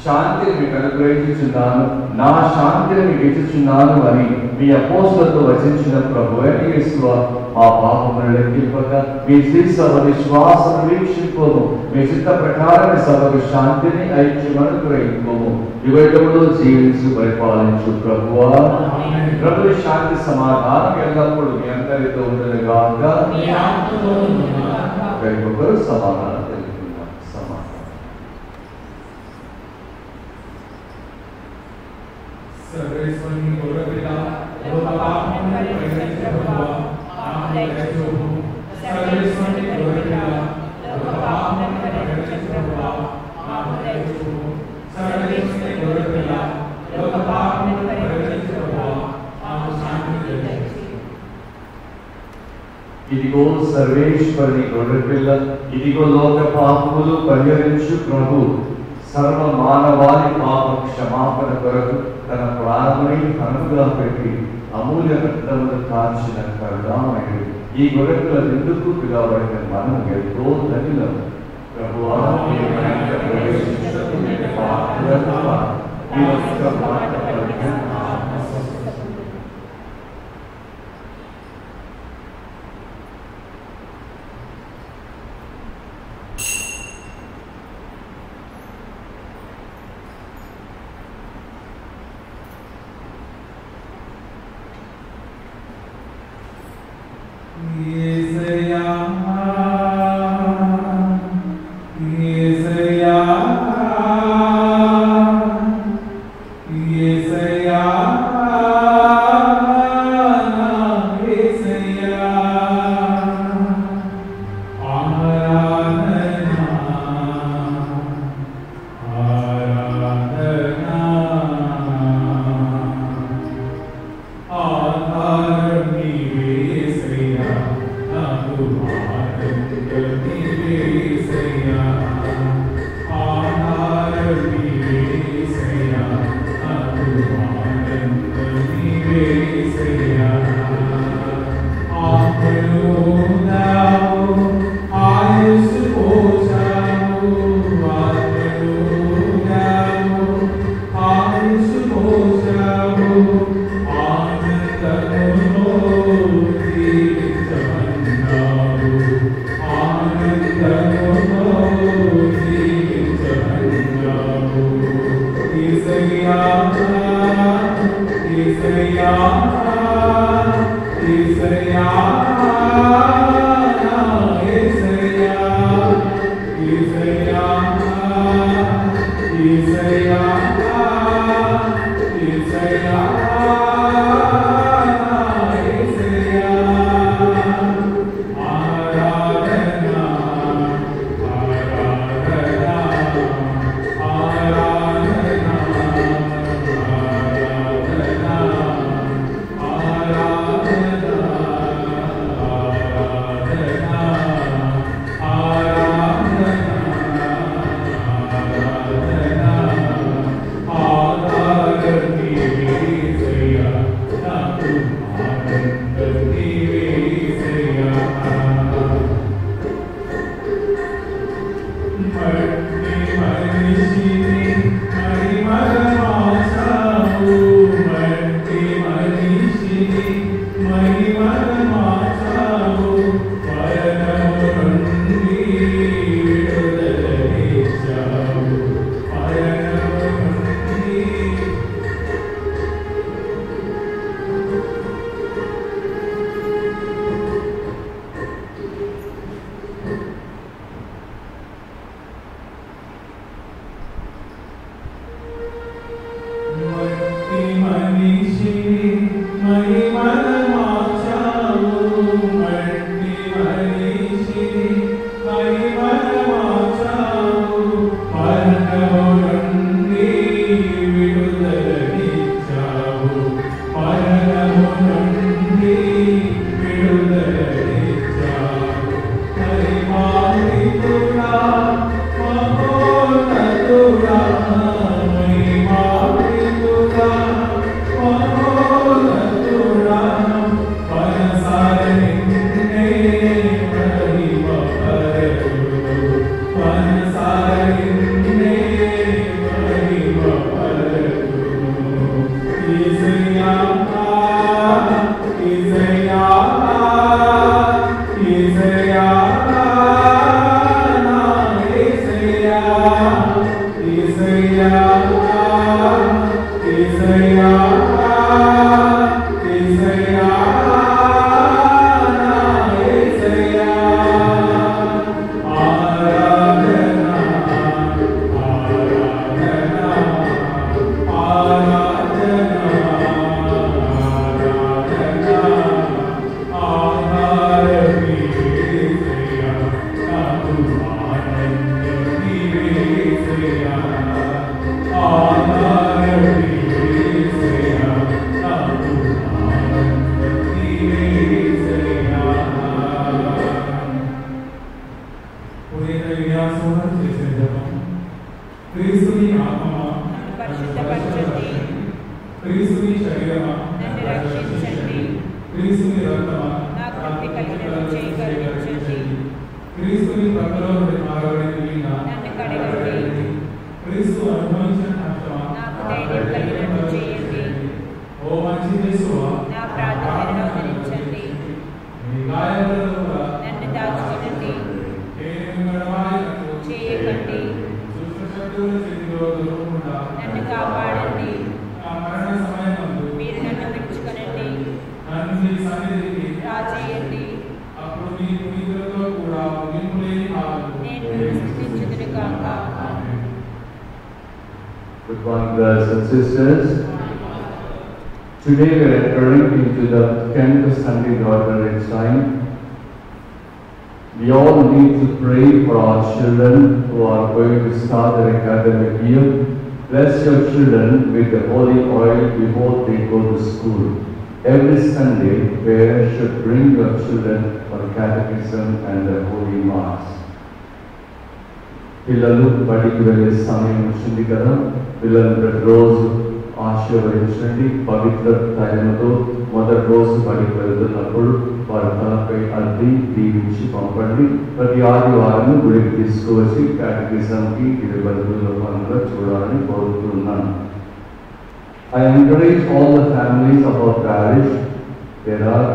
శాంతిని మీకు అనుగ్రహించుచున్నాను, నా శాంతిని మీకు ఇచ్చుచున్నాను అని మీ అపోస్తలులతో వచించిన ప్రభువైన యేసువ, మా పాపములను లెక్కింపక మీ శిరస్సు విశ్వాసం వీక్షింపము. మీ చిత్త ప్రకారం సభకు శాంతిని, ఐక్యం అనుగ్రహింపము. యుగయుగములో జీవించు పరిపాలించు ప్రభువా. ప్రభు శాంతి సమాధానం ఎల్లప్పుడూ మీ అందరితో ఉండదు గాక. ఒకరు సమాధానం తెలుపుకుందాం. సమాధానం. सर्वेश्वरी गोरबिला लोका हमने परिणित हुआ आपने जो सर्वेश्वरी गोरबिला लोका हमने परिणित हुआ आपने जो सर्वेश्वरी गोरबिला लोका हमने परिणित हुआ आप शांति दे. ఇదిగో సర్వేశ్వరుని గొర్రెపిల్ల, ఇదిగో లోక పాపములు పరిహరించు ప్రభు. సర్వ మానవాళి పాప క్షమాపణ కొరకు తన ప్రాణముని కనుగా పెట్టి అమూల్య రక్తమును కాల్చిన కరుణామయుడు. ఈ గొర్రెపిల్ల ఎందుకు పిలువబడిన మనం ఎంతో ధన్యులము. ప్రభువా, మీ యొక్క ప్రవేశించుటకు నేను పాత్రను కాను. మీ యొక్క మాట పలికిన క్రీస్తుని రక్తమా నా తృప్తి కలిగినట్లు చేయగలిగించండి. క్రీస్తుని ప్రక్కలో నుండి మారబడిన వీణ నన్ను కడగండి. క్రీస్తు అనుభవించిన కష్టమా నాకు ధైర్యం కలిగినట్లు చేయండి. ఓ మంచి యేసువా నా ప్రార్థనలను ఆదరించండి. మీ గాయాలలో కూడా నన్ను దాచుకొనండి. నేను గడవాయినట్లు చేయకండి. దుష్ట శక్తుల చేతిలో దొరకకుండా నన్ను కాపాడండి. నా మరణ సమయమందు మీరు నన్ను విడుచుకొనండి. నన్ను మీ సన్నిధికి రాచేయండి. అప్పుడు మీ పునీతులతో కూడా ముగింపు లేని కాదు. నేను నిన్ను స్తుతించుదును గాక. Good morning, brothers and sisters. Today we are entering into the 10th Sunday ordinary time. We all need to pray for our children who are going to start their academic year. Bless your children with the holy oil before they go to school. Every Sunday, parents should bring your children for catechism and the holy mass. పిల్లలు బడికి వెళ్ళే సమయం వచ్చింది కదా, పిల్లలు ప్రతిరోజు ఆశీర్వదించండి. పవిత్ర తైలంతో మొదటి రోజు బడికి వెళ్తున్నప్పుడు వారి తలపై అద్ది దీవించి పంపండి. ప్రతి ఆదివారం గుడికి తీసుకువచ్చి క్యాటగిజంకి ఇది బదులు పనులు చూడాలని కోరుతున్నాను. I encourage all the families of our parish. There are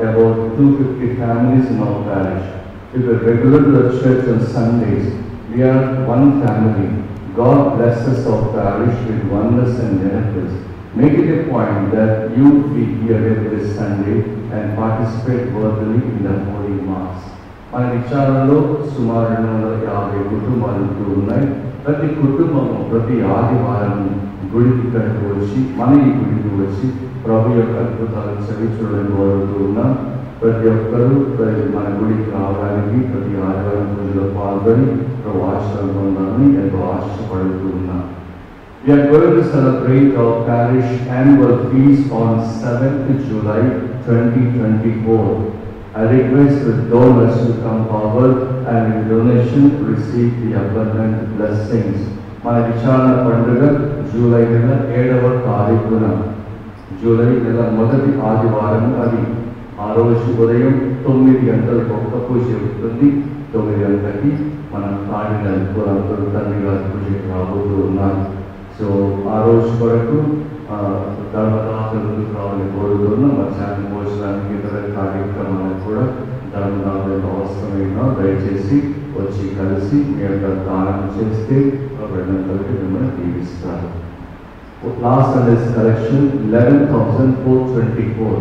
about 250 families in our parish. If we are regular to the church on Sundays, we are one family. God blesses our parish with wonders and miracles. Make it a point that you be here every Sunday and participate worthily in the Holy Mass. మన విచారణలో సుమారు 250 కుటుంబాలు ఉన్నాయి. ప్రతి కుటుంబము ప్రతి ఆదివారం గుడికి ఇక్కడికి వచ్చి మన ఈ గుడికి వచ్చి ప్రభు యొక్క అద్భుతాలు చదివి చూడడానికి కోరుతూ ఉన్నాం. ప్రతి ఒక్కరూ మన గుడికి రావడానికి ప్రతి ఆదివారం పూజలో పాల్గొని ప్రభు ఆశీర్వాదం పొందాలని ఎంతో ఆశపడుతూ ఉన్నాం. We are going to celebrate our parish annual feast on 7th July 2024. I request the donors to come forward and in donation receive the abundant blessings. మన విచారణ పండుగ జూలై నెల 7వ తారీఖున, జూలై నెల మొదటి ఆదివారం అది. ఆ రోజు ఉదయం 9 గంటలకు ఒక్క పూజ జరుగుతుంది. 9 గంటలకి మనం కార్డినల్ కులంతో తండ్రి గారి పూజకి రాబోతూ ఉన్నాం. సో ఆ రోజు కొరకు ధర్మదాతలు రావాలని కోరుతున్నాం. మధ్యాహ్నం భోజనానికి ఇతర కార్యక్రమాలకు కూడా ధర్మదాతలకు అవసరమైన దయచేసి వచ్చి కలిసి మీ యొక్క దానం చేస్తే రెండంతలకి మిమ్మల్ని దీవిస్తారు. Last Sundays collection 11,424.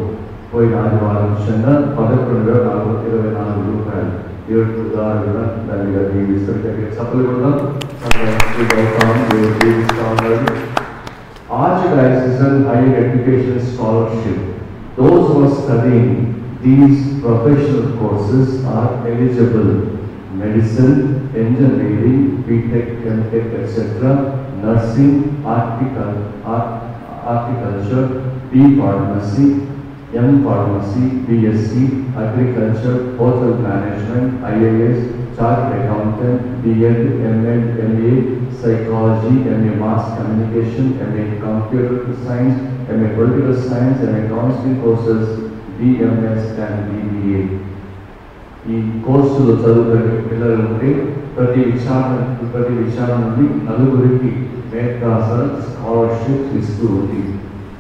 పోయిన ఆదివారం చందా 11,424 రూపాయలు. దేవుడి ఉదాహరణ దానిగా దీవిస్తారు. సఫలు కూడా Archdiocesan Higher Education Scholarship. Those who are studying these professional courses are eligible. Medicine, engineering, BTech, MTech, etc., nursing, horticulture, B Pharmacy, M Pharmacy, BSc, Agriculture, Hotel Management, IAS, Chartered Accountant, B.Ed, M.Ed, M.A, Psychology, M.A Mass Communication, M.A Computer Science, M.A Political Science, M.A Counseling courses, B.M.S and B.B.A. ఈ కోర్సులో చదువుకునే పిల్లలు ఉంటే ప్రతి విచారణ నుండి నలుగురికి మేత్రాసల్ scholarships ఇస్తూ ఉంది.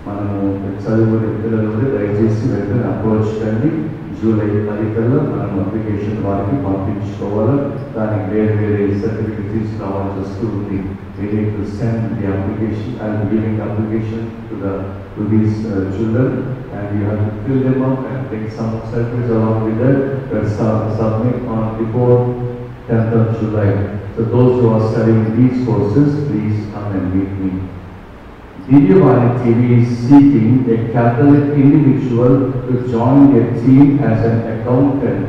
మనము చదువుకునే పిల్లలు ఉంటే దయచేసి వెంటనే అప్రోచ్ కండి. జూలై 10 కల్లా మనం అప్లికేషన్ వారికి పంపించుకోవాలి. దానికి వేరే సర్టిఫికేట్ తీసుకురావాల్సి వస్తూ ఉంది. We need to send the application and giving application to these children, and you have to fill them up and take some certificates along with that. Submit on before 10th of July. So those who are studying these courses, please come and meet me. Divyavani TV is seeking a Catholic individual to join a team as an accountant.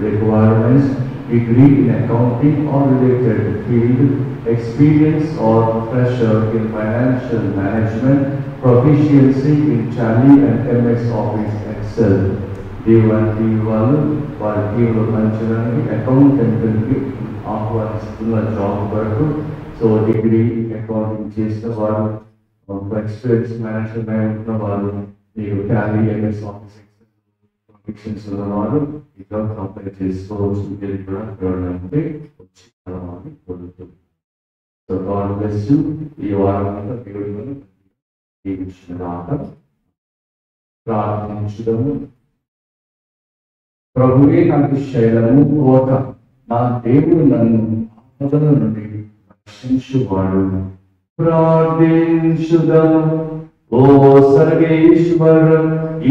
Requirements: degree in accounting or related field, experience or pressure in financial management, proficiency in Tally and MS Office Excel. Divyavani TV వాళ్ళు వారి టీంలో పనిచేయడానికి అకౌంటెంట్కి ఆహ్వానిస్తున్న job వరకు. So degree accounting చేసిన వారు, experience management ఉన్న వారు మీరు ఫ్యామిలీ ఎంఎస్ కాంపిటీషన్స్ ఉన్నవారు ఇంకా కంపేర్ చేసుకోవచ్చు. మీరు కూడా చూడాలంటే వచ్చి కలవాలని కోరుతుంది. So God bless you. ఈ వారం అంతా దేవుడు దీవించుగాక. ప్రార్థించుదాము. ప్రభువే నాకు శైలము కోట, నా దేవుడు నన్ను ఆపదల నుండి రక్షించువాడు. ప్రార్థించుదాము. ఓ సర్వేశ్వర,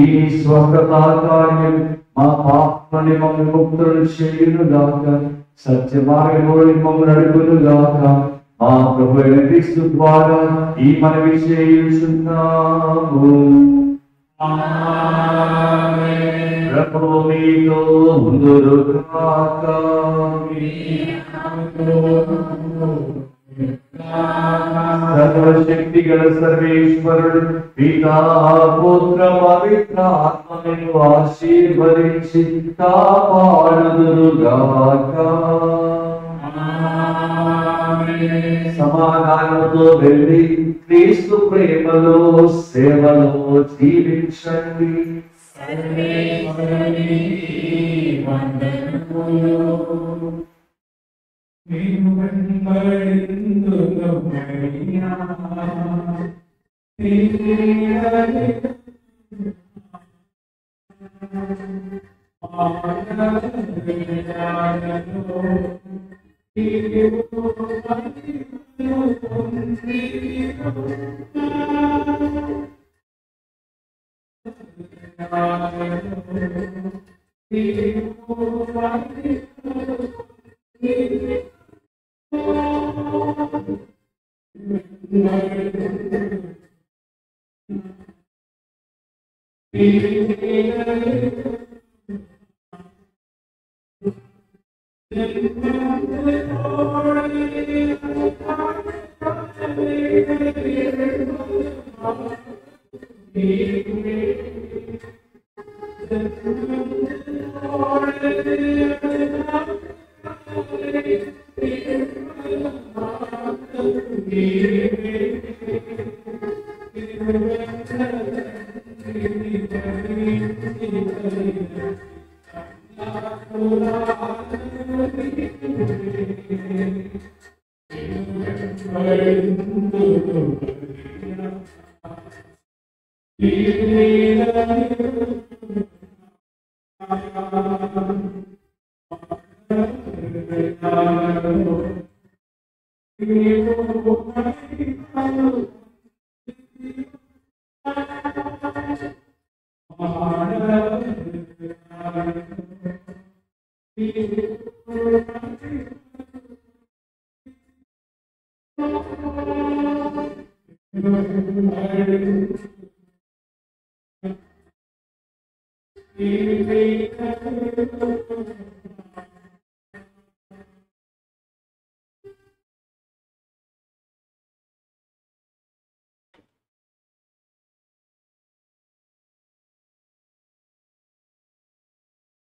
ఈ స్వకృతా కార్యం మా పాపని మమ్మల్ని ముక్తులను చేయునుగాక, సత్య మార్గంలో మమ్మల్ని నడుపునుగాక. మా ప్రభు అయిన క్రీస్తు ద్వారా ఈ మనవి చేయుచున్నాము. ప్రభు మీతో ఉందురుగాక. సర్వశక్తి గల సర్వేశ్వరుడు పితా పుత్ర పవిత్ర ఆత్మను ఆశీర్వదించి కాపాడుదురుగాక. సమాధానంతో వెళ్ళి క్రీస్తు ప్రేమలో సేవలో జీవించండి.